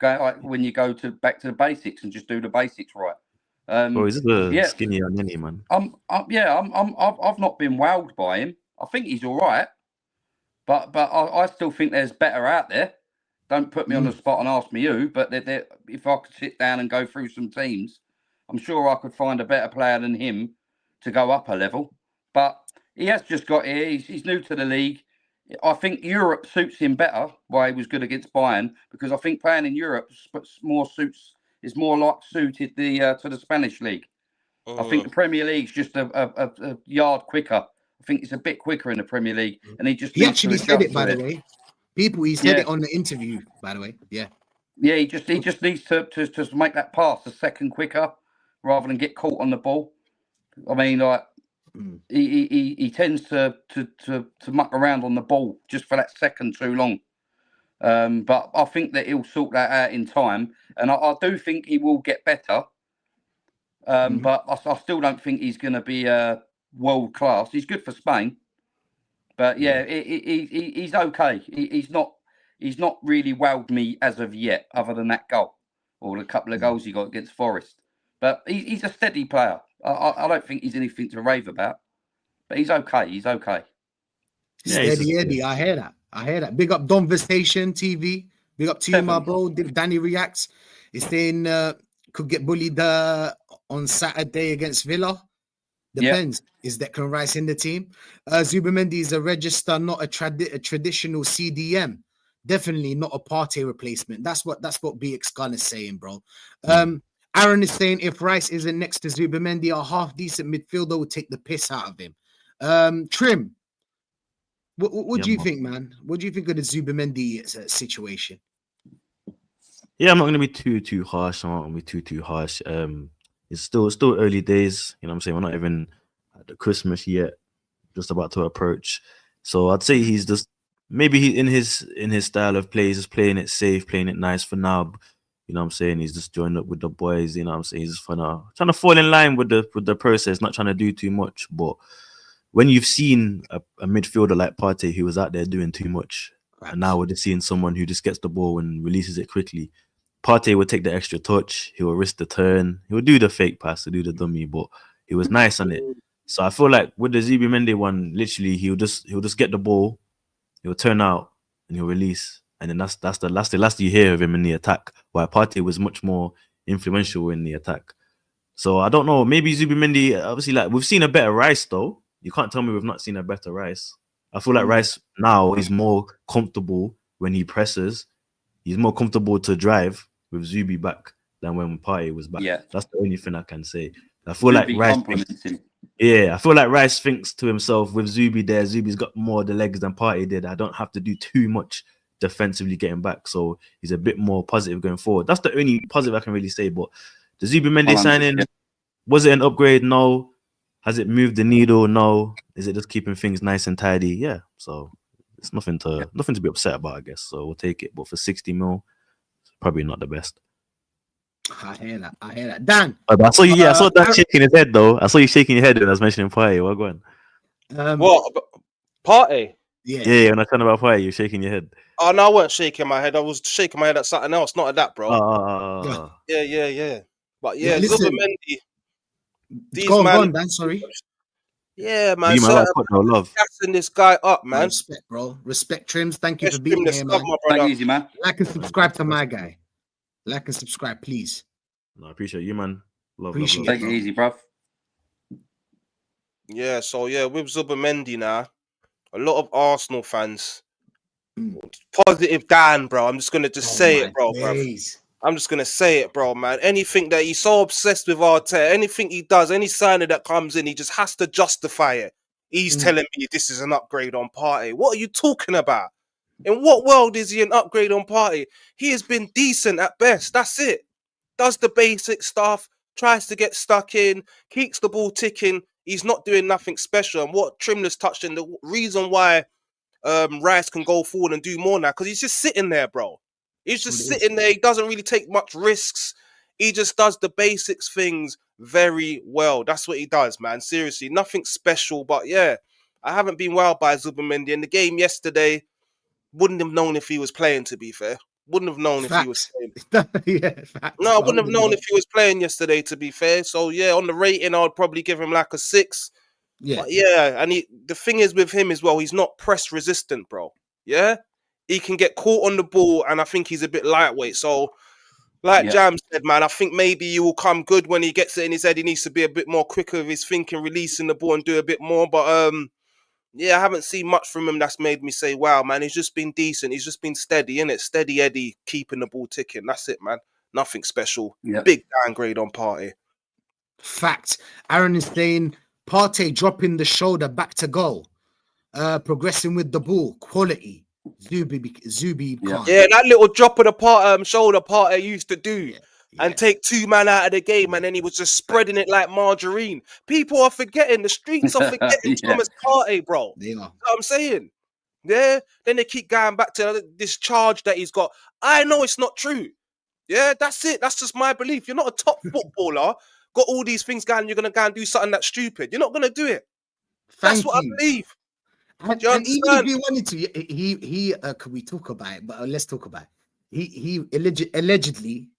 Like when you go back to the basics and just do the basics right. He's a skinny young man. I've not been wowed by him. I think he's all right, but I still think there's better out there. Don't put me on the spot and ask me who, but if I could sit down and go through some teams, I'm sure I could find a better player than him to go up a level. But he has just got here. He's new to the league. I think Europe suits him better. Why he was good against Bayern, because I think playing in Europe is more suited to the Spanish league. I think the Premier League's just a yard quicker. I think it's a bit quicker in the Premier League, and he actually said it, by the way. He said it on the interview, by the way. Yeah. Yeah, he just needs to make that pass a second quicker rather than get caught on the ball. I mean, like he tends to muck around on the ball just for that second too long. But I think that he'll sort that out in time, and I do think he will get better. But I still don't think he's going to be world class. He's good for Spain, but he's okay. He's not really wowed me as of yet, other than that goal or the couple of goals he got against Forest. But he's a steady player. I don't think he's anything to rave about, but he's okay. He's okay. Steady Eddie, I hear that. Big up Donversation TV. Big up to you, my bro. Danny reacts. He's saying could get bullied on Saturday against Villa. Depends. Is Declan Rice in the team? Zubimendi is a register, not a traditional CDM. Definitely not a Partey replacement. That's what BX Gun is saying, bro. Aaron is saying if Rice isn't next to Zubimendi, a half decent midfielder would take the piss out of him. Trim, what do you think, man? What do you think of the Zubimendi situation? Yeah, I'm not going to be too harsh. I'm not going to be too harsh. It's still early days. You know what I'm saying? We're not even at the Christmas yet. Just about to approach. So I'd say he's just maybe he in his style of play, he's just playing it safe, playing it nice for now. You know what I'm saying? He's just joined up with the boys. You know what I'm saying? He's just trying to fall in line with the process, not trying to do too much. But when you've seen a midfielder like Partey who was out there doing too much, And now we're just seeing someone who just gets the ball and releases it quickly. Partey would take the extra touch. He will risk the turn. He will do the fake pass, to do the dummy, but he was nice on it. So I feel like with the Zubimendi one, literally he'll just get the ball, he'll turn out, and he'll release, and then that's the last you hear of him in the attack. While Partey was much more influential in the attack. So I don't know. Maybe Zubimendi, obviously, like we've seen a better Rice though. You can't tell me we've not seen a better Rice. I feel like Rice now is more comfortable when he presses. He's more comfortable to drive with Zubi back than when Partey was back. Yeah. That's the only thing I can say. I feel like Zubi Rice compliments him. I feel like Rice thinks to himself with Zubi there, Zubi's got more of the legs than Partey did. I don't have to do too much defensively getting back. So he's a bit more positive going forward. That's the only positive I can really say. But the Zubimendi signing, was it an upgrade? No. Has it moved the needle? No. Is it just keeping things nice and tidy? Yeah. So it's nothing to be upset about, I guess. So we'll take it. But for 60 mil, probably not the best. I hear that. Dan. I saw you. I saw that shaking his head though. I saw you shaking your head when I was mentioning Partey. What going? What Partey? Yeah. When I talking about Partey, you're shaking your head. Oh no, I wasn't shaking my head. I was shaking my head at something else, not at that, bro. Yeah. But yeah, Zubimendi. Go on, Dan. Sorry. Yeah, man. Love Gassing this guy up, man. Respect, bro. Respect, Trims. Thank you for being here, man. Take easy, man. Like and subscribe to my guy. Like and subscribe, please. No, I appreciate you, man. Love. Take it easy, bruv. Yeah, so yeah, with Zubimendi now, a lot of Arsenal fans, positive Dan, bro. I'm just gonna say it, bro. I'm just gonna say it, bro, man. Anything that he's so obsessed with Arteta, anything he does, any signing that comes in, he just has to justify it. He's telling me this is an upgrade on Partey. What are you talking about? In what world is he an upgrade on Partey? He has been decent at best. That's it. Does the basic stuff, tries to get stuck in, keeps the ball ticking. He's not doing nothing special. And what Trimless touched on, the reason why Rice can go forward and do more now, because he's just sitting there, bro. He's just sitting there. He doesn't really take much risks. He just does the basics things very well. That's what he does, man. Seriously, nothing special. But yeah, I haven't been wowed by Zubimendi. In the game yesterday, wouldn't have known if he was playing, to be fair. Wouldn't have known if he was playing. No, I wouldn't have known if he was playing yesterday, to be fair. So yeah, on the rating, I'd probably give him like a 6. Yeah. But yeah, and the thing is with him as well, he's not press resistant, bro. Yeah? He can get caught on the ball, and I think he's a bit lightweight. So, like Jam said, man, I think maybe he will come good when he gets it in his head. He needs to be a bit more quicker with his thinking, releasing the ball and do a bit more. But yeah, I haven't seen much from him that's made me say, wow, man, he's just been decent. He's just been steady, innit? Steady Eddie, keeping the ball ticking. That's it, man. Nothing special. Big downgrade on Partey. Fact. Aaron is saying Partey dropping the shoulder back to goal. Progressing with the ball. Quality. Zubi. Yeah, that little drop of the shoulder Partey used to do. And take 2 man out of the game, and then he was just spreading it like margarine. People are forgetting. The streets are forgetting Thomas Partey, bro. They are. You know what I'm saying? Yeah. Then they keep going back to this charge that he's got. I know it's not true. Yeah, that's it. That's just my belief. You're not a top footballer. Got all these things going. You're gonna go and do something that's stupid. You're not gonna do it. That's what I believe. And even if he wanted to, he could we talk about it? But let's talk about it. He allegedly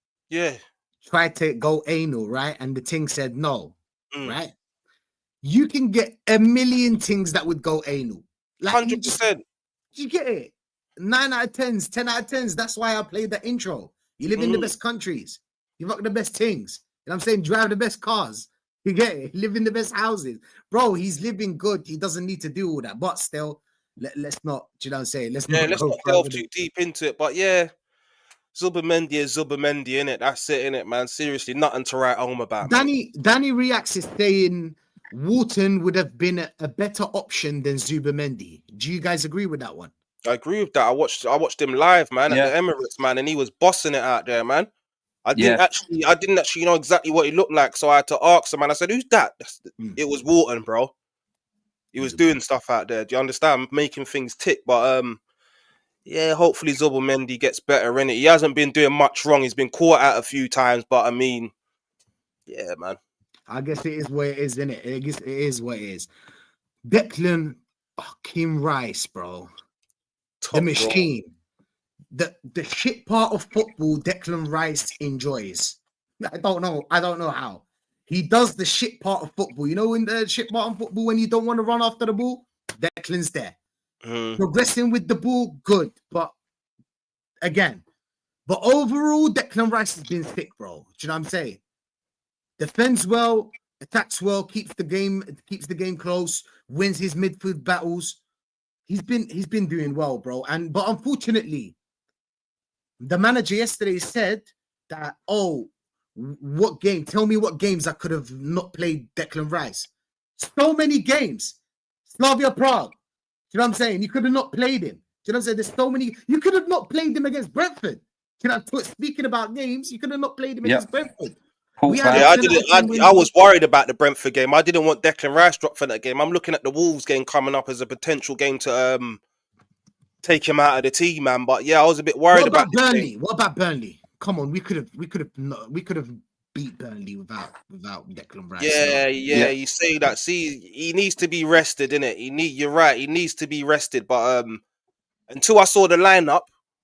tried to go anal, right? And the thing said no, right? You can get a million things that would go anal. Like 100%. You get it? 9 out of 10s, 10 out of 10s. That's why I played the intro. You live in the best countries. You rock the best things. And I'm saying drive the best cars. You get it? Live in the best houses. Bro, he's living good. He doesn't need to do all that. But still, let's not, do you know what I'm saying? Let's not delve too deep into it. But yeah, Zubimendi is Zubimendi, innit? That's it, innit, man? Seriously, nothing to write home about. Danny Reacts is saying Wharton would have been a better option than Zubimendi. Do you guys agree with that one? I agree with that. I watched him live, man, at the Emirates, man, and he was bossing it out there, man. I didn't actually know exactly what he looked like, so I had to ask him, and I said, "Who's that?" It was Wharton, bro. He was doing stuff out there. Do you understand? Making things tick. But yeah, hopefully Zubimendi gets better, innit? He hasn't been doing much wrong. He's been caught out a few times, but I mean, yeah, man. I guess it is what it is, innit? I guess it is what it is. Declan, Kim Rice, bro. the machine, the shit part of football Declan Rice enjoys. I don't know how. He does the shit part of football. You know, in the shit part of football when you don't want to run after the ball, Declan's there. Progressing with the ball, good. But overall, Declan Rice has been sick, bro. Do you know what I'm saying? Defends well, attacks well, keeps the game close, wins his midfield battles. He's been doing well, bro. But unfortunately, the manager yesterday said that, what game? Tell me what games I could have not played Declan Rice. So many games. Slavia Prague. You know what I'm saying? You could have not played him. You know what I'm saying? There's so many. You could have not played him against Brentford. You know, speaking about games, you could have not played him against Brentford. I was worried about the Brentford game. I didn't want Declan Rice dropped for that game. I'm looking at the Wolves game coming up as a potential game to take him out of the team, man. But yeah, I was a bit worried about Burnley. What about Burnley? Come on, we could have beat Burnley without Declan Rice. Yeah. You say that. See, he needs to be rested, innit? You're right. He needs to be rested. But until I saw the lineup,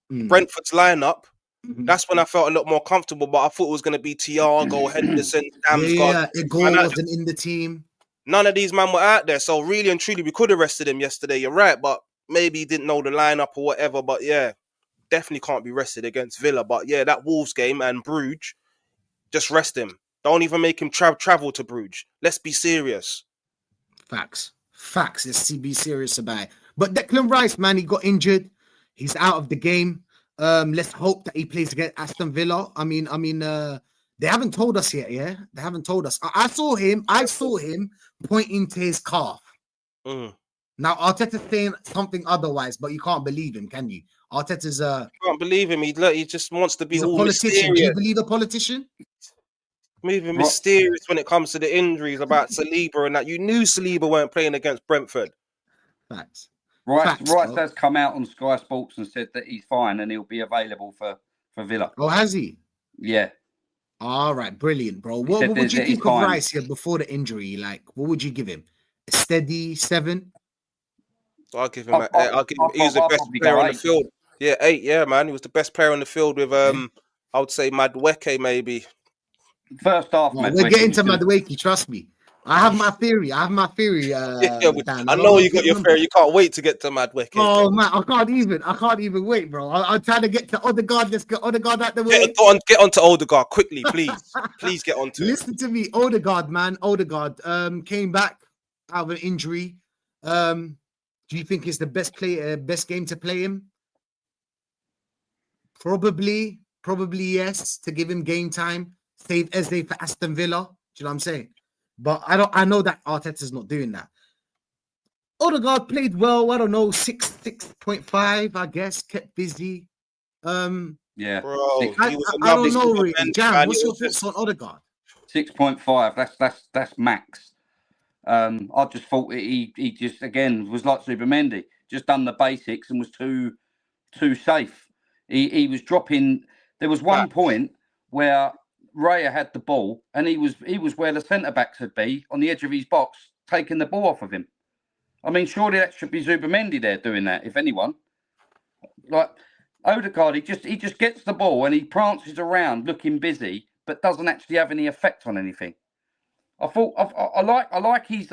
Brentford's lineup. That's when I felt a lot more comfortable, but I thought it was going to be Thiago, Henderson, Damsgaard. Igor wasn't in the team. None of these men were out there. So really and truly, we could have rested him yesterday. You're right, but maybe he didn't know the lineup or whatever. But yeah, definitely can't be rested against Villa. But yeah, that Wolves game and Bruges, just rest him. Don't even make him travel to Bruges. Let's be serious. Facts. Let's be serious about it. But Declan Rice, man, he got injured. He's out of the game. Let's hope that he plays against Aston Villa. I mean, they haven't told us yet, yeah? They haven't told us. I saw him pointing to his calf. Now, Arteta's saying something otherwise, but you can't believe him, can you? Arteta's can't believe him. He just wants to be all politician. mysterious. Do you believe a politician? Moving mysterious when it comes to the injuries about Saliba and that. You knew Saliba weren't playing against Brentford. Facts. Rice has come out on Sky Sports and said that he's fine and he'll be available for Villa. Oh, has he? Yeah. All right, brilliant, bro. What would you think of Rice here before the injury? Like, what would you give him? A steady 7? I'll give him. He was the best player on the field. Yeah, 8. Yeah, man, he was the best player on the field with I would say Madueke maybe. First half, we're getting to Madueke. Trust me. I have my theory. Dan. I know you got your theory. You can't wait to get to Madueke. Oh man, I can't even wait, bro. I'm trying to get to Odegaard. Let's get Odegaard out the way. Get on to Odegaard quickly, please. Please get on to Listen to me, Odegaard, man. Odegaard came back out of an injury. Do you think it's the best game to play him? Probably yes. To give him game time, save Eze for Aston Villa. Do you know what I'm saying? But I know that Arteta's not doing that. Odegaard played well. I don't know, 6.5, I guess. Kept busy. Yeah, bro. I don't know, really. Jam, what's your thoughts on Odegaard? 6.5. That's max. I just thought he just again was like Zubimendi, just done the basics and was too safe. He was dropping. There was one point where Raya had the ball and he was where the centre backs would be on the edge of his box, taking the ball off of him. I mean, surely that should be Zubimendi there doing that, if anyone. Like Odegaard, he just gets the ball and he prances around looking busy, but doesn't actually have any effect on anything. I like his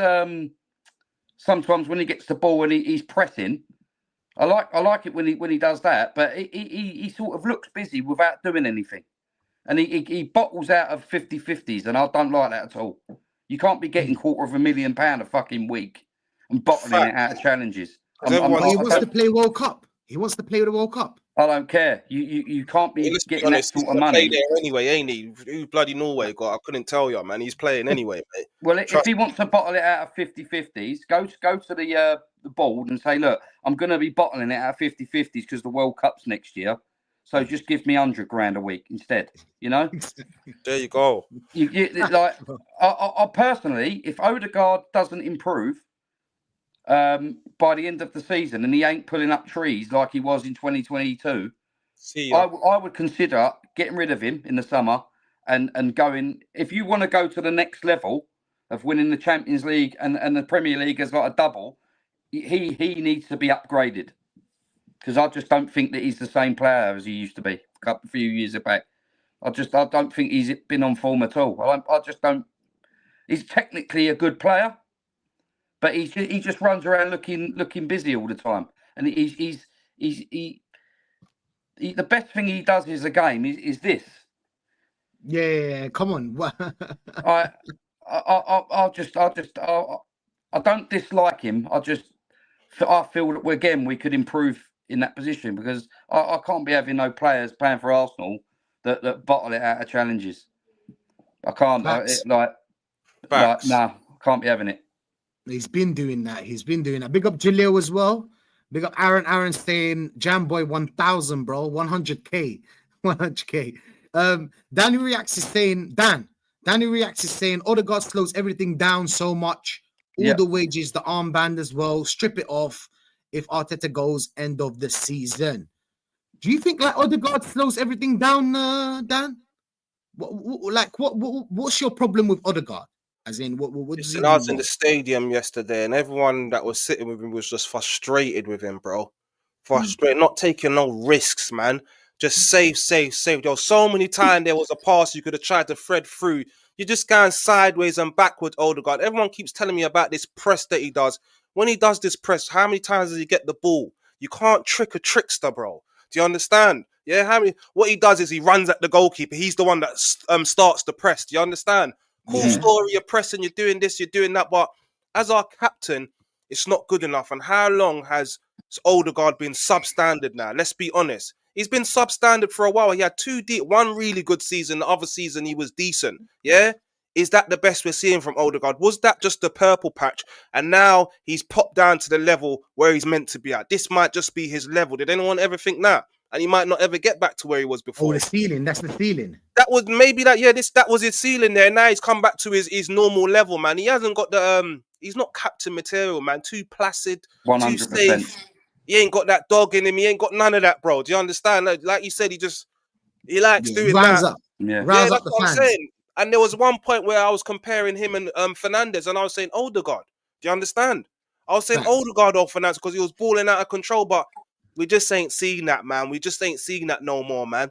sometimes when he gets the ball and he's pressing. I like it when he does that, but he sort of looks busy without doing anything. And he bottles out of 50-50s, and I don't like that at all. You can't be getting £250,000 a fucking week and bottling it out of challenges. He wants to play World Cup. He wants to play the World Cup. I don't care. You can't be getting that sort of money. There anyway, ain't he? Who bloody Norway got? I couldn't tell you, man. He's playing anyway, mate. Well, if he wants to bottle it out of 50-50s, go to the board and say, look, I'm going to be bottling it out of 50-50s because the World Cup's next year. So just give me $100,000 a week instead. You know. There you go. I personally, if Odegaard doesn't improve by the end of the season and he ain't pulling up trees like he was in 2022, I would consider getting rid of him in the summer and going. If you want to go to the next level of winning the Champions League and the Premier League as like a double, he needs to be upgraded. because I just don't think that he's the same player as he used to be a few years back. I don't think he's been on form at all. I just don't. He's technically a good player, but he just runs around looking busy all the time. And the best thing he does is a game is this. Yeah, come on. I don't dislike him. I feel that we could improve in that position, because I can't be having no players playing for Arsenal that bottle it out of challenges. I can't. I can't be having it. He's been doing that. Big up Jalil as well. Big up Aaron. Aaron saying Jamboy 1000, bro. 100k. 100k. Danny Reacts is saying Odegaard slows everything down so much. All the wages, the armband as well. Strip it off if Arteta goes end of the season. Do you think like Odegaard slows everything down, Dan? What's your problem with Odegaard? As in, what Listen, I was in the stadium yesterday, and everyone that was sitting with him was just frustrated with him, bro. Frustrated, not taking no risks, man. Just save. There was so many times there was a pass you could have tried to thread through. You're just going sideways and backwards, Odegaard. Everyone keeps telling me about this press that he does. When he does this press, how many times does he get the ball? You can't trick a trickster, bro. Do you understand? Yeah, what he does is he runs at the goalkeeper. He's the one that starts the press. Do you understand? Cool story, you're pressing, you're doing this, you're doing that. But as our captain, it's not good enough. And how long has Odegaard been substandard now? Let's be honest. He's been substandard for a while. He had one really good season. The other season, he was decent. Yeah? Is that the best we're seeing from Odegaard? Was that just the purple patch? And now he's popped down to the level where he's meant to be at. This might just be his level. Did anyone ever think that? And he might not ever get back to where he was before. Oh, the ceiling. That's the ceiling. That was maybe that. Yeah, that was his ceiling there. Now he's come back to his normal level, man. He hasn't got the He's not captain material, man. Too placid, 100%. Too safe. He ain't got that dog in him. He ain't got none of that, bro. Do you understand? Like you said, he likes doing that. Up. Yeah, that's what I'm saying. And there was one point where I was comparing him and Fernandes, and I was saying Odegaard. Do you understand? I was saying Odegaard or Fernandes because he was balling out of control, but we just ain't seeing that, man. We just ain't seeing that no more, man.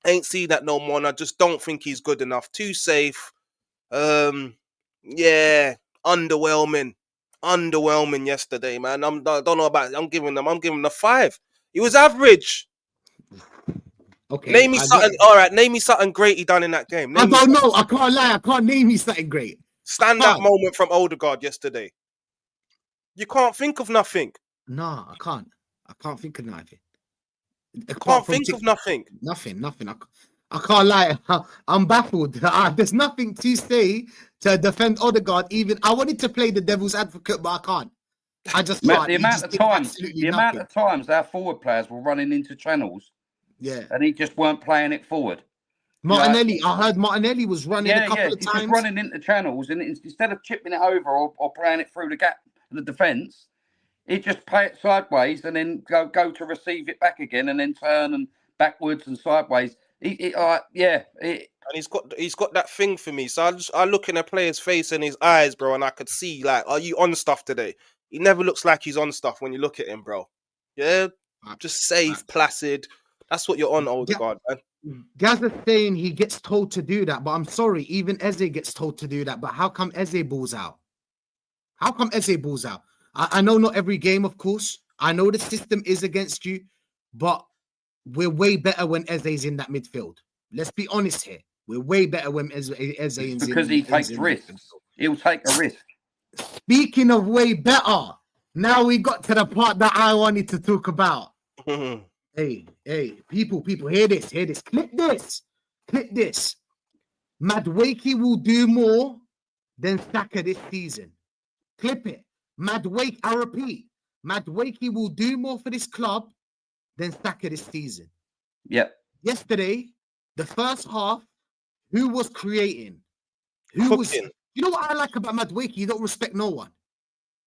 Ain't seeing that no more, and I just don't think he's good enough. Too safe. Yeah, underwhelming yesterday, man. I don't know about it. I'm giving them a 5. He was average. Okay. Name me something. All right, name me something great he done in that game. I don't know. I can't lie. I can't name you something great. Standout moment from Odegaard yesterday. You can't think of nothing. No, I can't. I can't think of nothing. I can't think of nothing. Nothing. I can't lie. I'm baffled. There's nothing to say to defend Odegaard. Even I wanted to play the devil's advocate, but I can't. I just can't. The amount of times our forward players were running into channels. Yeah, and he just weren't playing it forward. Martinelli, I heard Martinelli was running a couple of times. Just running into channels, and instead of chipping it over or playing it through the gap of the defence, he just play it sideways and then go to receive it back again, and then turn and backwards and sideways. And he's got that thing for me. So I look in a player's face and his eyes, bro, and I could see like, are you on stuff today? He never looks like he's on stuff when you look at him, bro. Yeah, just safe, placid. That's what you're on, Odegaard, man. Guys are saying he gets told to do that, but I'm sorry, even Eze gets told to do that. But how come Eze balls out? I know not every game, of course. I know the system is against you, but we're way better when Eze's in that midfield. Let's be honest here. We're way better when Eze is in. Because he takes risks. He'll take a risk. Speaking of way better, now we got to the part that I wanted to talk about. Hey, people, hear this. Clip this. Madueke will do more than Saka this season. Clip it. Madueke, I repeat, Madueke will do more for this club than Saka this season. Yep. Yesterday, the first half, who was creating? You know what I like about Madueke? You don't respect no one.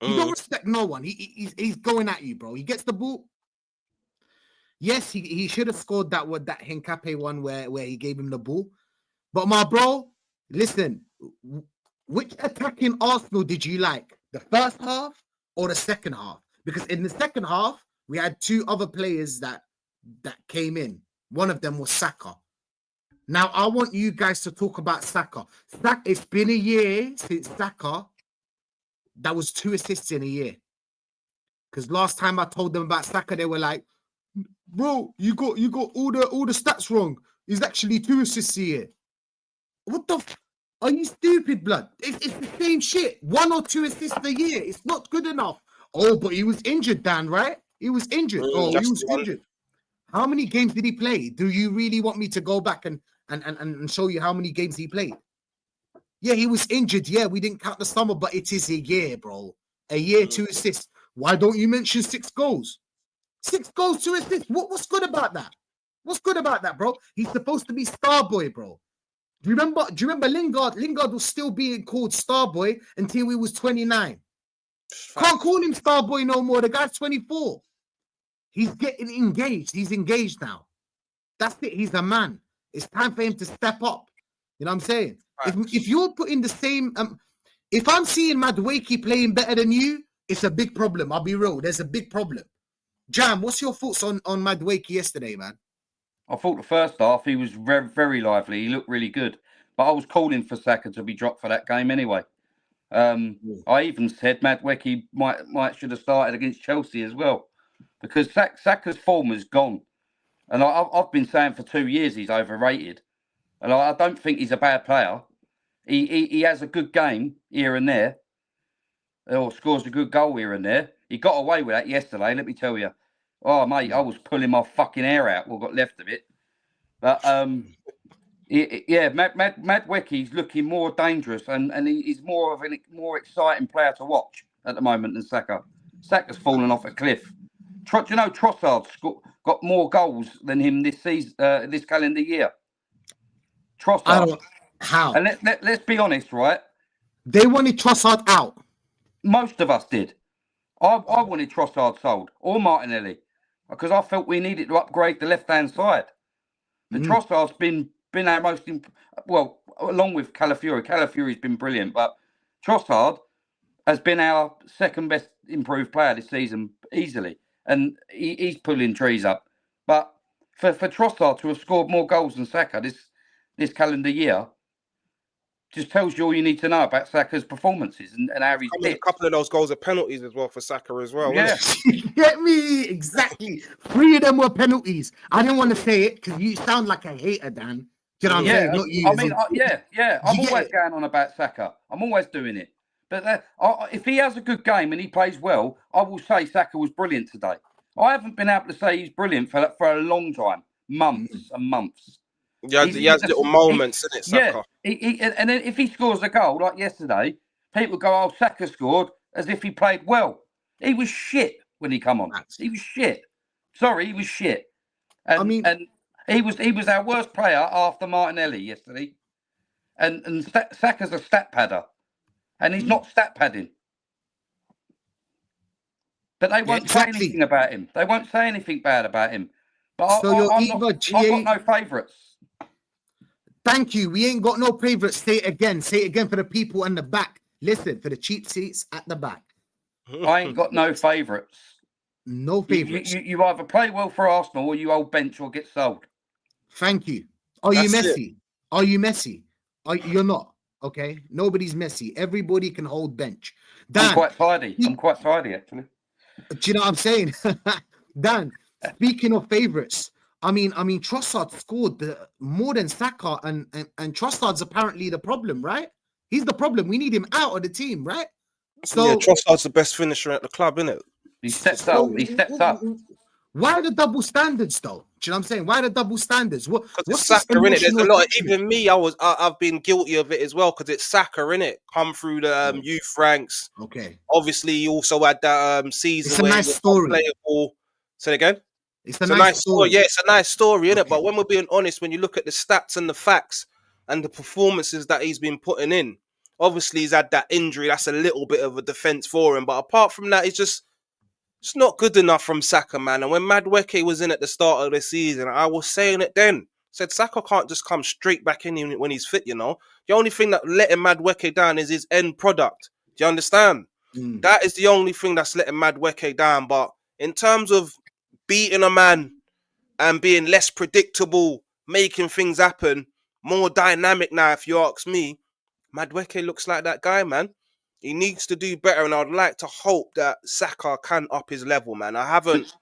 He's going at you, bro. He gets the ball. Yes, he should have scored that Hincapié one where he gave him the ball. But my bro, listen, which attacking Arsenal did you like? The first half or the second half? Because in the second half, we had 2 other players that came in. One of them was Saka. Now, I want you guys to talk about Saka. It's been a year since Saka. That was 2 assists in a year. Because last time I told them about Saka, they were like, "Bro, you got all the stats wrong. He's actually 2 assists a year." What the? Are you stupid, blood? It's the same shit. 1 or 2 assists a year. It's not good enough. Oh, but he was injured, Dan, right? He was injured. He was injured. How many games did he play? Do you really want me to go back and show you how many games he played? Yeah, he was injured. Yeah, we didn't count the summer, but it is a year, bro. A year, 2 assists. Why don't you mention 6 goals? 6 goals, 2 assists. What's good about that? What's good about that, bro? He's supposed to be Starboy, bro. Do you remember Lingard? Lingard was still being called Starboy until he was 29. Can't call him Starboy no more. The guy's 24. He's getting engaged. He's engaged now. That's it. He's a man. It's time for him to step up. You know what I'm saying? If you're putting the same, if I'm seeing Madueke playing better than you, it's a big problem. I'll be real. There's a big problem. Jam, what's your thoughts on Madueke yesterday, man? I thought the first half he was very, very lively. He looked really good. But I was calling for Saka to be dropped for that game anyway. I even said Madueke might should have started against Chelsea as well, because Saka's form is gone. And I've been saying for 2 years he's overrated. And I don't think he's a bad player. He has a good game here and there, or scores a good goal here and there. He got away with that yesterday, let me tell you. Oh, mate, I was pulling my fucking hair out what got left of it. But, yeah, Madueke's looking more dangerous, and he's more of a more exciting player to watch at the moment than Saka. Saka's fallen off a cliff. You know, Trossard's got more goals than him this season, this calendar year. Trossard. How? And let's be honest, right? They wanted Trossard out. Most of us did. I wanted Trossard sold, or Martinelli, because I felt we needed to upgrade the left-hand side. But Trossard's been our most, well, along with Calafiori. Calafiori's been brilliant, but Trossard has been our second best improved player this season easily, and he's pulling trees up. But for Trossard to have scored more goals than Saka this calendar year just tells you all you need to know about Saka's performances and how he's a couple of those goals are penalties as well for Saka as well. Yeah, get me exactly. 3 of them were penalties. I didn't want to say it because you sound like a hater, Dan. Do you know what I'm saying? Not you. I mean, yeah. I'm always going on about Saka. I'm always doing it. But if he has a good game and he plays well, I will say Saka was brilliant today. I haven't been able to say he's brilliant for a long time, months and months. He has little moments, isn't it, Saka? Yeah, and then if he scores a goal like yesterday, people go, "Oh, Saka scored," as if he played well. He was shit when he come on. He was shit. Sorry, he was shit. And he was our worst player after Martinelli yesterday. And Saka's a stat padder, and he's not stat padding. But they won't say anything about him. They won't say anything bad about him. But I've got no favourites. Thank you. We ain't got no favourites. Say it again. Say it again for the people in the back. Listen, for the cheap seats at the back. I ain't got no favourites. No favourites. You either play well for Arsenal or you hold bench or get sold. Thank you. Are you Messi? Are you Messi? You're not. Okay? Nobody's Messi. Everybody can hold bench. Dan, I'm quite tidy, actually. Do you know what I'm saying? Dan, speaking of favourites, I mean, Trossard scored more than Saka, and Trossard's apparently the problem, right? He's the problem. We need him out of the team, right? So yeah, Trossard's the best finisher at the club, isn't it? He steps up. Why the double standards, though? Do you know what I'm saying? Why the double standards? What's it's Saka, in it? There's a lot. Even me, I've been guilty of it as well because it's Saka, in it. Come through the youth ranks. Okay. Obviously, he also had that season. It's a nice story. Say it again. It's a nice story. Yeah, it's a nice story, innit? But when we're being honest, when you look at the stats and the facts and the performances that he's been putting in, obviously he's had that injury. That's a little bit of a defense for him. But apart from that, it's not good enough from Saka, man. And when Madueke was in at the start of the season, I was saying it then. Said Saka can't just come straight back in when he's fit, you know. The only thing that letting Madueke down is his end product. Do you understand? That is the only thing that's letting Madueke down. But in terms of beating a man and being less predictable, making things happen, more dynamic now, if you ask me, Madueke looks like that guy, man. He needs to do better, and I'd like to hope that Saka can up his level, man. I haven't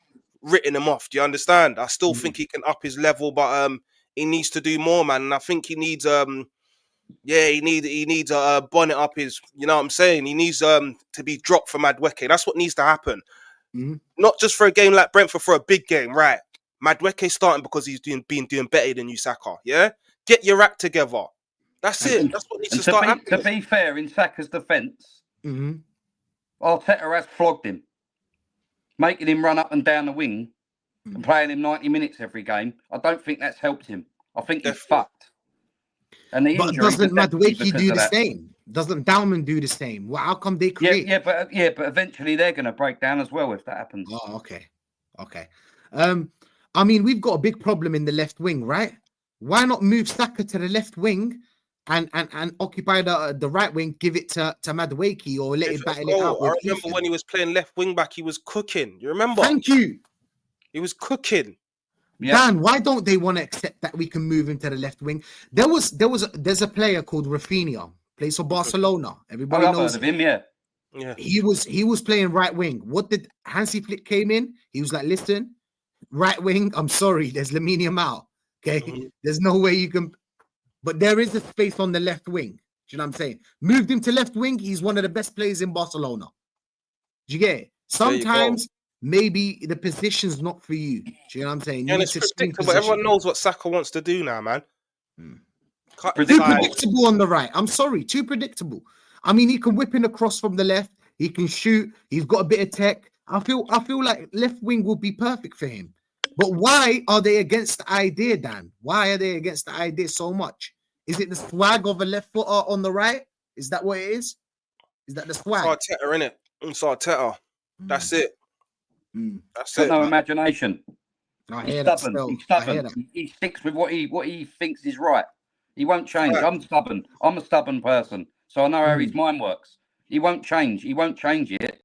written him off. Do you understand? I still think he can up his level, but he needs to do more, man. And I think he needs he needs a bonnet up his. You know what I'm saying? He needs to be dropped for Madueke. That's what needs to happen. Not just for a game like Brentford, for a big game, right? Madueke starting because he's been doing better than you, Saka. Yeah, get your act together. That's it. That's what needs to start happening. To be fair, in Saka's defence, Arteta has flogged him, making him run up and down the wing and playing him 90 minutes every game. I don't think that's helped him. I think he's fucked. And the but doesn't Madueke do the same? Doesn't Dalman do the same? Well, how come they create? But eventually they're going to break down as well if that happens. Oh, okay. I mean, we've got a big problem in the left wing, right? Why not move Saka to the left wing and occupy the right wing, give it to Madueke or let it battle it out? I remember when he was playing left wing back, he was cooking. You remember? Thank you. He was cooking. Yeah. Dan, why don't they want to accept that we can move him to the left wing? There's a player called Rafinha, plays for Barcelona. Everybody knows heard of him, yeah. He was playing right wing. What did Hansi Flick came in? He was like, listen, right wing, I'm sorry, there's Lamine Yamal. Okay, there's no way you can, but there is a space on the left wing. Do you know what I'm saying? Moved him to left wing. He's one of the best players in Barcelona. Do you get it? Sometimes maybe the position's not for you. Do you know what I'm saying? And it's predictable. Everyone knows what Saka wants to do now, man. Too predictable on the right. I'm sorry, too predictable. I mean, he can whip in across from the left. He can shoot. He's got a bit of tech. I feel like left wing will be perfect for him. But why are they against the idea, Dan? Why are they against the idea so much? Is it the swag of a left footer on the right? Is that what it is? Is that the swag? It's Arteta, innit? It's Arteta. That's it. That's it. No imagination. He's stubborn. He sticks with what he thinks is right. He won't change. I'm stubborn. I'm a stubborn person, so I know how his mind works. He won't change. He won't change it.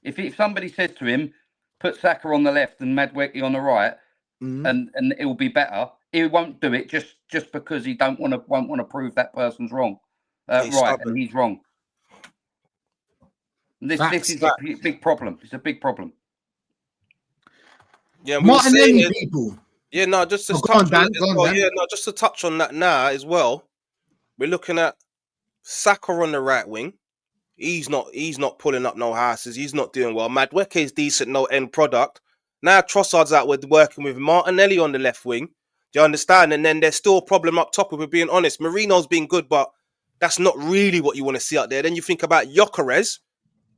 If somebody says to him, put Saka on the left and Madueke on the right, and it will be better, he won't do it just because he won't want to prove that person's wrong, and he's wrong. This is a big problem. It's a big problem. Yeah, Martinelli people. Yeah, no, just to touch on that. Yeah, no, just to touch on that now as well. We're looking at Saka on the right wing. He's not pulling up no houses. He's not doing well. Madueke is decent, no end product. Now Trossard's out with working with Martinelli on the left wing. Do you understand? And then there's still a problem up top, if we're being honest. Marino's been good, but that's not really what you want to see out there. Then you think about Gyökeres.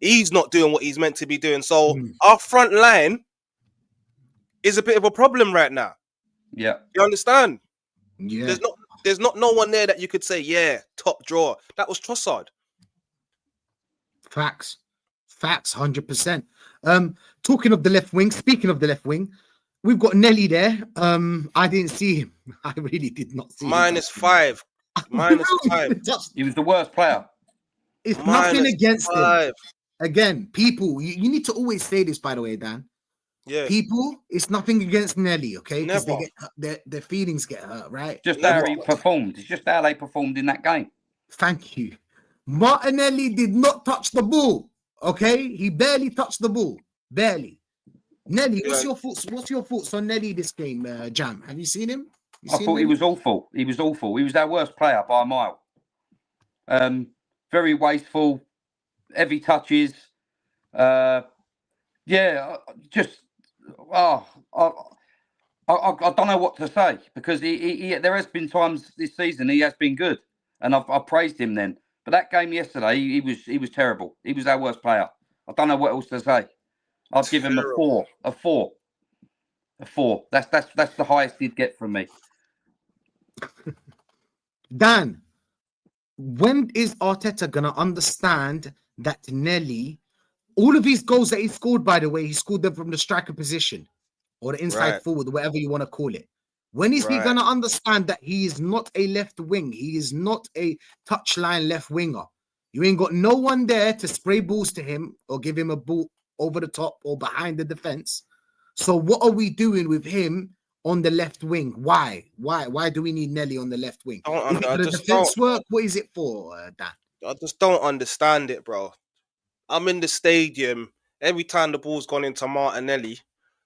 He's not doing what he's meant to be doing. So our front line is a bit of a problem right now. Yeah. You understand? Yeah. There's not no one there that you could say, yeah, top drawer. That was Trossard. Facts, 100%. Talking of the left wing, speaking of the left wing, we've got Nelly there. I didn't see him. I really did not see him. -5. He was the worst player. It's nothing against him. Again, people, you need to always say this, by the way, Dan. Yeah. People, it's nothing against Nelly, okay? Because Never. their feelings get hurt, right? Just how he performed. It's just how they performed in that game. Thank you. Martinelli did not touch the ball, okay? He barely touched the ball. Barely. Nelly, what's your thoughts on Nelly this game, Jam? Have you seen him? I thought he was awful. He was awful. He was our worst player by a mile. Very wasteful, heavy touches. I don't know what to say, because there has been times this season he has been good, and I've praised him then. But that game yesterday, he was terrible. He was our worst player. I don't know what else to say. I'd give him a 4. A 4. That's the highest he'd get from me. Dan, when is Arteta gonna understand that Nelly, all of his goals that he scored, by the way, he scored them from the striker position or the inside forward, whatever you want to call it. When is he gonna understand that he is not a left wing? He is not a touchline left winger. You ain't got no one there to spray balls to him or give him a ball over the top or behind the defense. So what are we doing with him on the left wing? Why do we need Nelly on the left wing? Is it for the defense work? What is it for, Dan? I just don't understand it, bro. I'm in the stadium. Every time the ball's gone into Martinelli,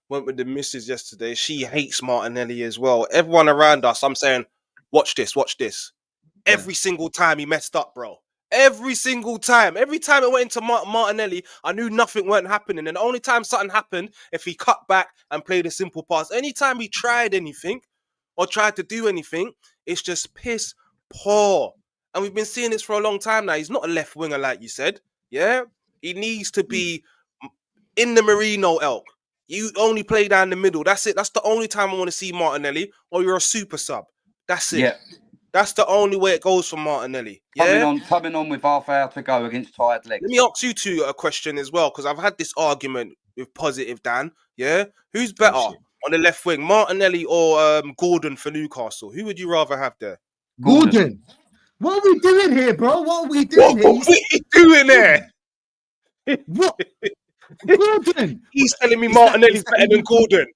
went with the missus yesterday. She hates Martinelli as well. Everyone around us, I'm saying, watch this. Every single time he messed up, bro. Every single time. Every time it went into Martinelli, I knew nothing weren't happening. And the only time something happened, if he cut back and played a simple pass. Anytime he tried anything or tried to do anything, it's just piss poor. And we've been seeing this for a long time now. He's not a left winger, like you said. Yeah? He needs to be in the Merino elk. You only play down the middle. That's it. That's the only time I want to see Martinelli, or you're a super sub. That's it. Yeah. That's the only way it goes for Martinelli. Yeah? Coming on with half hour to go against tired legs. Let me ask you two a question as well, because I've had this argument with Positive Dan. Yeah? Who's better on the left wing, Martinelli or Gordon for Newcastle? Who would you rather have there? Gordon. What are we doing here, bro? What are we doing here? What are we doing there? What? Gordon. He's telling me Martinelli's better than Gordon.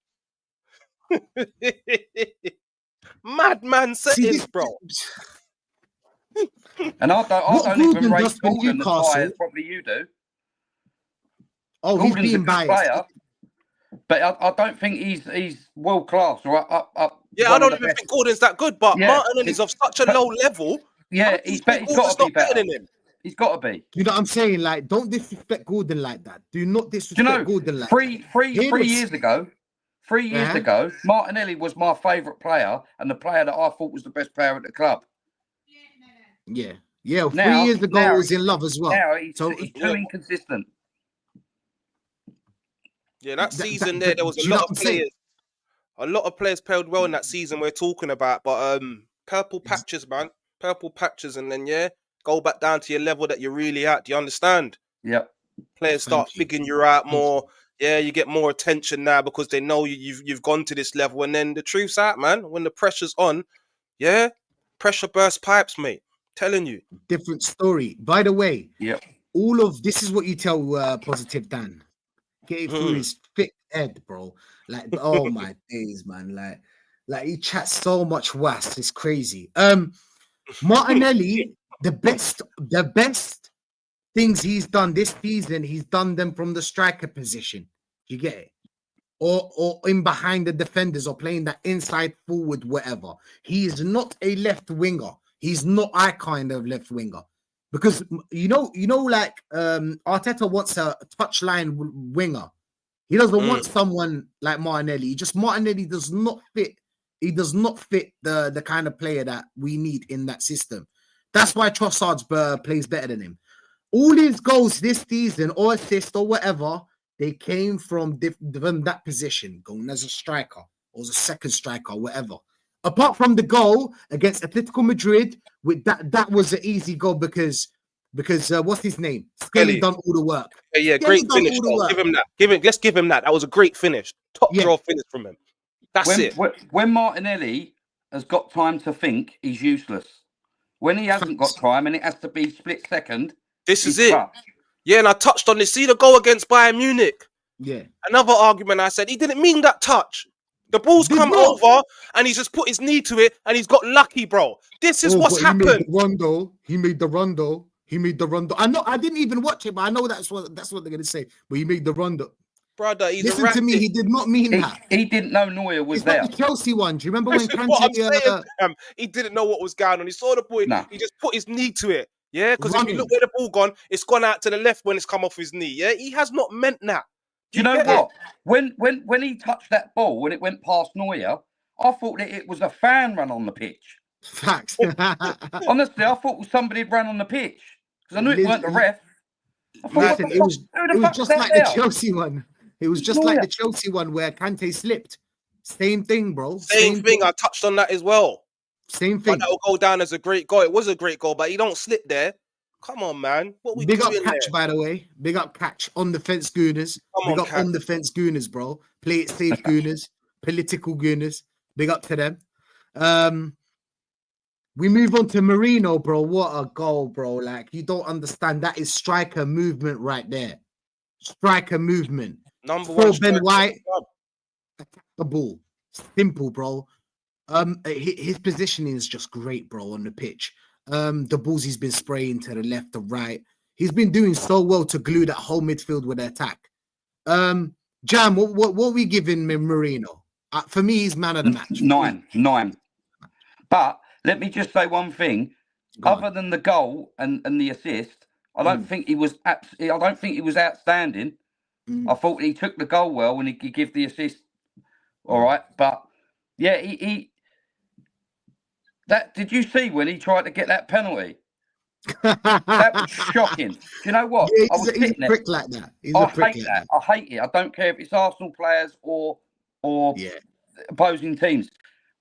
Madman settings, bro. And I don't even rate Gordon as high as probably you do. Oh, Gordon's he's being biased. Player, but I don't think he's world class or up. Yeah, I don't even think Gordon's that good, but Martinelli's of such a low level. Yeah, he's got to be better than him. He's got to be. You know what I'm saying? Like, don't disrespect Gordon like that. Do not disrespect Gordon like that. Three years ago, Martinelli was my favourite player and the player that I thought was the best player at the club. Yeah. 3 years ago, I was in love as well. Now he's too inconsistent. Yeah, that season there was a lot of players. A lot of players played well in that season we're talking about, but purple patches, man. Purple patches, and then go back down to your level that you're really at. Do you understand? Yep. Players start figuring you out more. Yeah, you get more attention now because they know you've gone to this level. And then the truth's out, man. When the pressure's on, pressure bursts pipes, mate. Telling you. Different story. By the way, all of this is what you tell Positive Dan. Get it through his thick head, bro. Like, oh my days, man. Like he chats so much was. It's crazy. Martinelli, the best things he's done this season, he's done them from the striker position. You get it? Or in behind the defenders or playing that inside forward, whatever. He is not a left winger. He's not our kind of left winger. Because you know, like Arteta wants a touchline winger. He doesn't want someone like Martinelli. Martinelli does not fit. He does not fit the kind of player that we need in that system. That's why Trossard plays better than him. All his goals this season, or assists, or whatever, they came from that position, going as a striker or as a second striker, whatever. Apart from the goal against Atletico Madrid, with that was an easy goal because what's his name? Skelly done all the work. Yeah, great finish. Give him that. Let's give him that. That was a great finish. Top draw finish from him. That's it. When Martinelli has got time to think, he's useless. When he hasn't got time and it has to be split second, this is it. Trapped. Yeah, and I touched on this. See the goal against Bayern Munich? Yeah. Another argument I said, he didn't mean that touch. The ball's come over and he's just put his knee to it and he's got lucky, bro. This is what's happened. He made the rondo. I know. I didn't even watch it, but I know that's what they're gonna say. But he made the rondo. Brother, listen to me. He did not mean that. He didn't know Neuer was there. Like the Chelsea one. Do you remember when Kante? He didn't know what was going on. He saw the ball. Nah. He just put his knee to it. Yeah, because if you look where the ball gone, it's gone out to the left when it's come off his knee. Yeah, he has not meant that. Do you know what? When he touched that ball, when it went past Neuer, I thought that it was a fan run on the pitch. Facts. Honestly, I thought somebody had run on the pitch because I knew it weren't the ref. Listen, it was just like the Chelsea one. It was just like the Chelsea one where Kante slipped. Same thing, bro. Same thing. I touched on that as well. Same thing. That will go down as a great goal. It was a great goal, but you don't slip there. Come on, man. What we big doing up catch, there? by the way. Big up catch on the fence, Gooners. Big up on the fence, Gooners, bro. Play it safe, Gooners. Political Gooners. Big up to them. We move on to Merino, bro. What a goal, bro. Like, you don't understand. That is striker movement right there. striker movement. Number Throw one Ben striker. White, attack the ball. Simple, bro. His positioning is just great, bro, on the pitch. The balls he's been spraying to the left, the right. He's been doing so well to glue that whole midfield with the attack. Jam, what are we giving Marino? For me, he's man of the match. 9. But let me just say one thing. Other than the goal and the assist, I don't think he was outstanding. I thought he took the goal well and he could give the assist. All right, but yeah, did you see when he tried to get that penalty? That was shocking. Do you know what? Yeah, I was he's a sitting prick like that. I hate that. I hate it. I don't care if it's Arsenal players or opposing teams.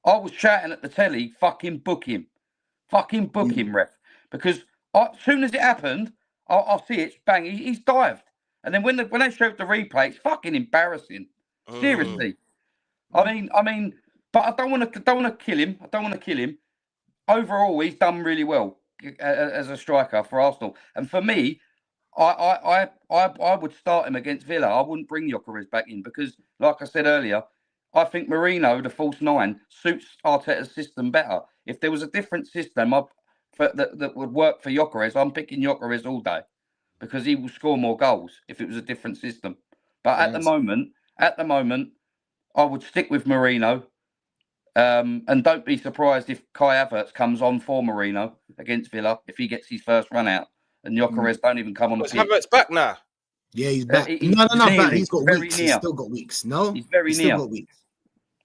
I was shouting at the telly, fucking book him. Fucking book him, ref. Because as soon as it happened, I'll see it, bang, he's dived. And then when they showed the replay, it's fucking embarrassing. Seriously. I mean, but I don't want to kill him. I don't want to kill him. Overall, he's done really well as a striker for Arsenal. And for me, I would start him against Villa. I wouldn't bring Gyökeres back in because, like I said earlier, I think Marino, the false 9, suits Arteta's system better. If there was a different system that would work for Gyökeres, I'm picking Gyökeres all day because he will score more goals if it was a different system. But at the moment, I would stick with Marino. And don't be surprised if Kai Havertz comes on for Marino against Villa if he gets his first run out and Gyökeres don't even come on the pitch. Havertz back now? Yeah, he's back. No, but he's got weeks. He's still got weeks. No, he's very near. Got weeks.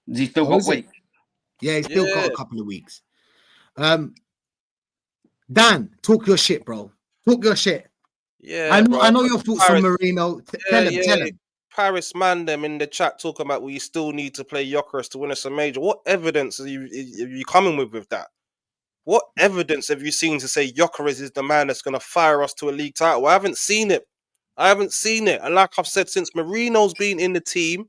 He's still got weeks. Yeah, he's still got a couple of weeks. Dan, talk your shit, bro. Talk your shit. Yeah, I know your thoughts on Marino. Tell him. Paris man, them in the chat talking about we still need to play Gyökeres to win us a major. What evidence are you coming with that? What evidence have you seen to say Gyökeres is the man that's going to fire us to a league title? I haven't seen it. And like I've said, since Marino's been in the team,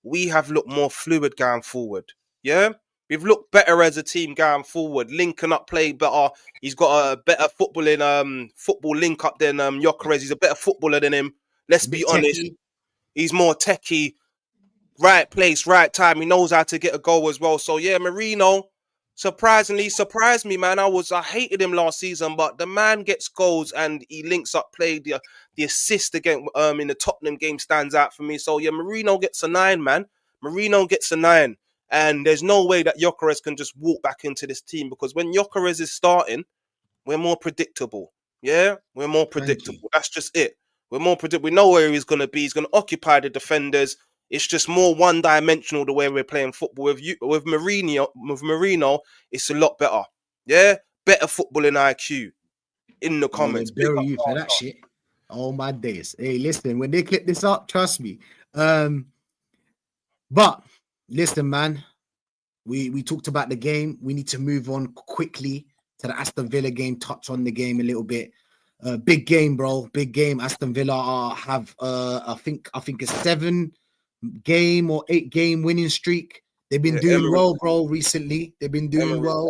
we have looked more fluid going forward. Yeah? We've looked better as a team going forward, linking up play better. He's got a better football link up than Gyökeres. He's a better footballer than him. Let's be honest. He's more techie, right place, right time. He knows how to get a goal as well. So yeah, Marino surprisingly surprised me, man. I hated him last season, but the man gets goals and he links up play. The assist again in the Tottenham game stands out for me. So yeah, Marino gets a 9, man. Marino gets a 9. And there's no way that Gyökeres can just walk back into this team because when Gyökeres is starting, we're more predictable. Yeah, we're more predictable. That's just it. We're more predictable. We know where he's going to be. He's going to occupy the defenders. It's just more one-dimensional the way we're playing football. With Marino, it's a lot better. Yeah, better footballing IQ. In the comments, bury you for that shit. All my days. Hey, listen, when they clip this up, trust me. But listen, man, we talked about the game. We need to move on quickly to the Aston Villa game. Touch on the game a little bit. Big game, bro. Big game. Aston Villa have I think a 7-game or 8-game winning streak. They've been doing well, bro. Recently, they've been doing well.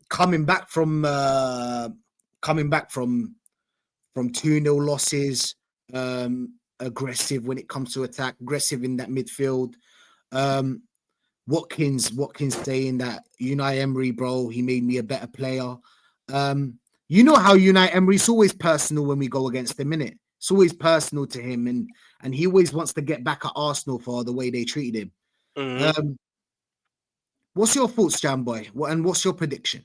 Coming back from 2-0 losses. Aggressive when it comes to attack. Aggressive in that midfield. Watkins saying that Unai Emery, bro, he made me a better player. You know how Unai Emery's always personal when we go against him, innit? It's always personal to him, and he always wants to get back at Arsenal for the way they treated him. What's your thoughts, Jam Boy? What's your prediction?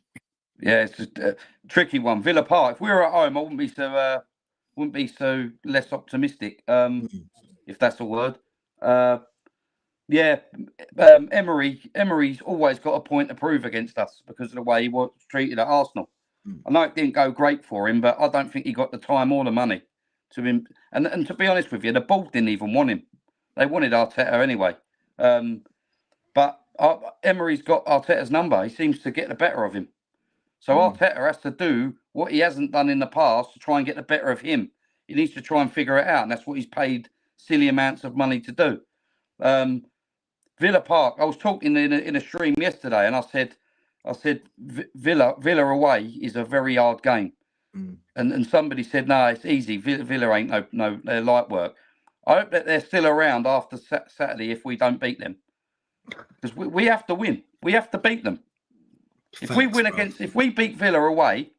Yeah, it's a tricky one. Villa Park. If we were at home, I wouldn't be so less optimistic. If that's a word. Emery's always got a point to prove against us because of the way he was treated at Arsenal. I know it didn't go great for him, but I don't think he got the time or the money to him. And to be honest with you, the board didn't even want him. They wanted Arteta anyway. But Emery's got Arteta's number. He seems to get the better of him. So Arteta has to do what he hasn't done in the past to try and get the better of him. He needs to try and figure it out, and that's what he's paid silly amounts of money to do. Villa Park. I was talking in a stream yesterday, and I said Villa away is a very hard game And somebody said, no, it's easy. Villa ain't no they're light work. I hope that they're still around after Saturday if we don't beat them. Because we have to win. We have to beat them. If we win if we beat Villa away,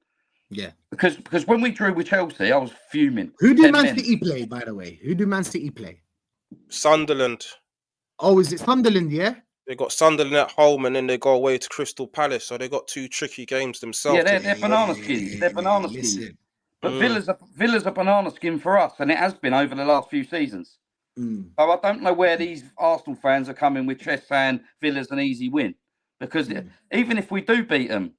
yeah. Because when we drew with Chelsea, I was fuming. Who do Man City play, by the way? Who do Man City play? Sunderland. Oh, is it Sunderland? Yeah. They got Sunderland at home, and then they go away to Crystal Palace. So they got 2 tricky games themselves. Yeah, they're banana skins. They're banana skins. But Villa's a banana skin for us, and it has been over the last few seasons. So I don't know where these Arsenal fans are coming with chest saying Villa's an easy win, because even if we do beat them,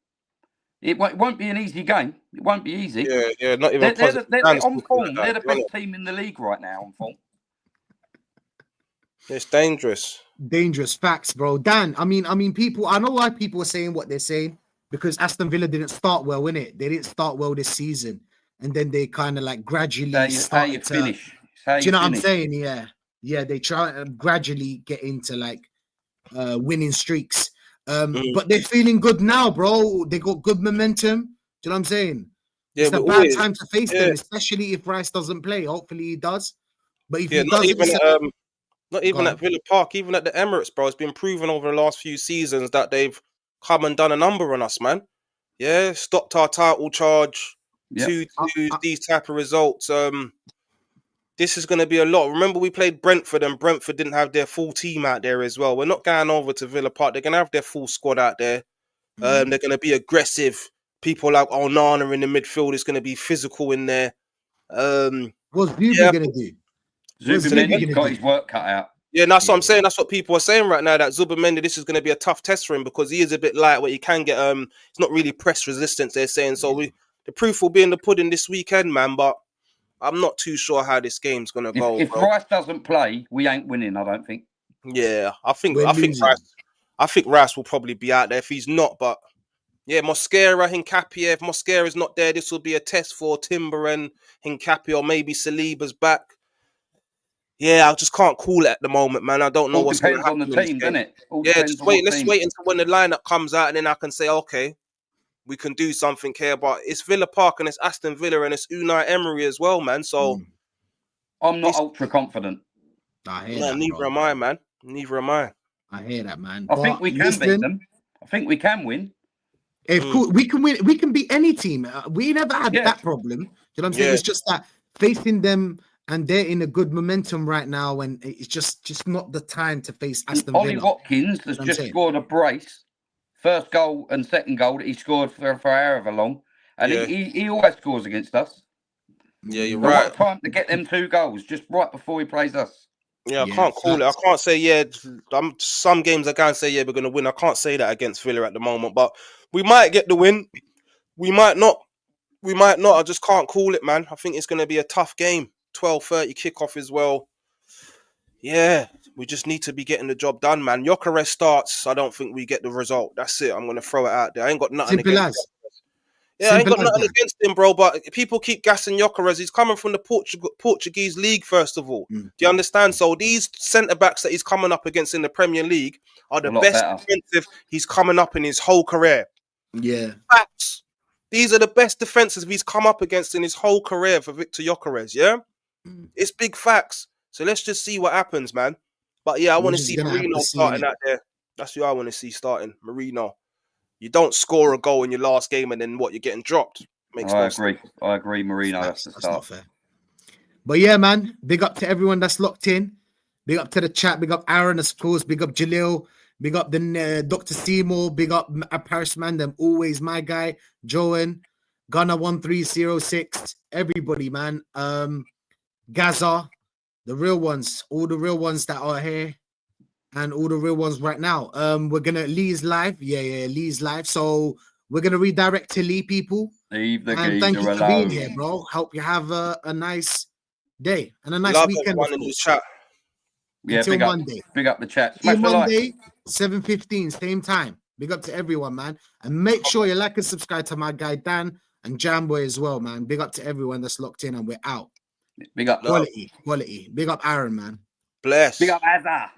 it won't be an easy game. It won't be easy. Yeah, not even. They're on form. They're the best team in the league right now on form. It's dangerous. Dangerous facts, bro. Dan, I mean, people. I know why people are saying what they're saying, because Aston Villa didn't start well, innit? They didn't start well this season, and then they kind of like gradually started to finish. Do you know what I'm saying? Yeah. They try and gradually get into like winning streaks. But they're feeling good now, bro. They got good momentum. Do you know what I'm saying? Yeah, it's a bad time to face them, especially if Rice doesn't play. Hopefully he does. But if he doesn't, not even at Villa Park, even at the Emirates, bro. It's been proven over the last few seasons that they've come and done a number on us, man. Yeah, stopped our title charge. 2-2, these type of results. This is going to be a lot. Remember, we played Brentford, and Brentford didn't have their full team out there as well. We're not going over to Villa Park. They're going to have their full squad out there. They're going to be aggressive. People like Onana in the midfield is going to be physical in there. What's Zubi going to do? Zubimendi's got his work cut out. Yeah, and that's what I'm saying. That's what people are saying right now, that Zubimendi, this is going to be a tough test for him, because he is a bit lightweight. He can get, it's not really press resistance, they're saying. So the proof will be in the pudding this weekend, man. But I'm not too sure how this game's going to go. If Rice doesn't play, we ain't winning, I don't think. Yeah, I think Rice will probably be out there if he's not. But yeah, Mosquera, Hincapié. If Mosquera's not there, this will be a test for Timber and Hincapié, or maybe Saliba's back. Yeah, I just can't call it at the moment, man. I don't know what's going to happen. Depends on the team, doesn't it? Just wait. Let's wait until when the lineup comes out, and then I can say, okay, we can do something here. But it's Villa Park, and it's Aston Villa, and it's Unai Emery as well, man. So I'm not ultra confident. Neither am I, man. Neither am I. I hear that, man. I think we can beat them. I think we can win. Of course, we can win. We can beat any team. We never had that problem. You know what I'm saying? It's just that facing them, and they're in a good momentum right now, and it's just not the time to face Aston Villa. Ollie Watkins has just scored a brace. First goal and second goal that he scored for however long. And he always scores against us. Yeah, you're right. What time to get them 2 goals just right before he plays us. Yeah, I can't call it. I can't say, some games I can't say, we're going to win. I can't say that against Villa at the moment. But we might get the win. We might not. I just can't call it, man. I think it's going to be a tough game. 12:30 kickoff as well. Yeah, we just need to be getting the job done, man. Gyökeres starts. I don't think we get the result. That's it. I'm going to throw it out there. I ain't got nothing against him. Yeah, I ain't got nothing against him, bro. But people keep gassing Gyökeres. He's coming from the Portuguese league, first of all. Do you understand? So these centre-backs that he's coming up against in the Premier League are the best defensive he's coming up in his whole career. Yeah. Facts. These are the best defensive he's come up against in his whole career for Victor Gyökeres, yeah? It's big facts. So let's just see what happens, man. But yeah, I want to see Merino starting out there. That's who I want to see starting, Merino. You don't score a goal in your last game and then what, you're getting dropped. I agree, Merino. That's not fair. But yeah, man, big up to everyone that's locked in. Big up to the chat. Big up Aaron, of course. Big up Jalil. Big up the Dr. Seymour. Big up Paris Man. Them always my guy. Joan. Gunner 1306. Everybody, man. Gaza. The real ones. All the real ones that are here. And all the real ones right now. We're gonna Lee's live. Yeah, Lee's live. So we're gonna redirect to Lee, people. Leave the and thank you for being here, bro. Hope you have a nice day and a nice weekend. In the chat. Yeah, until Monday. Big up the chat. Monday, 7:15, same time. Big up to everyone, man. And make sure you like and subscribe to my guy Dan and Jamboy as well, man. Big up to everyone that's locked in, and we're out. Big up. Quality. Big up Aaron, man. Bless. Big up Azza.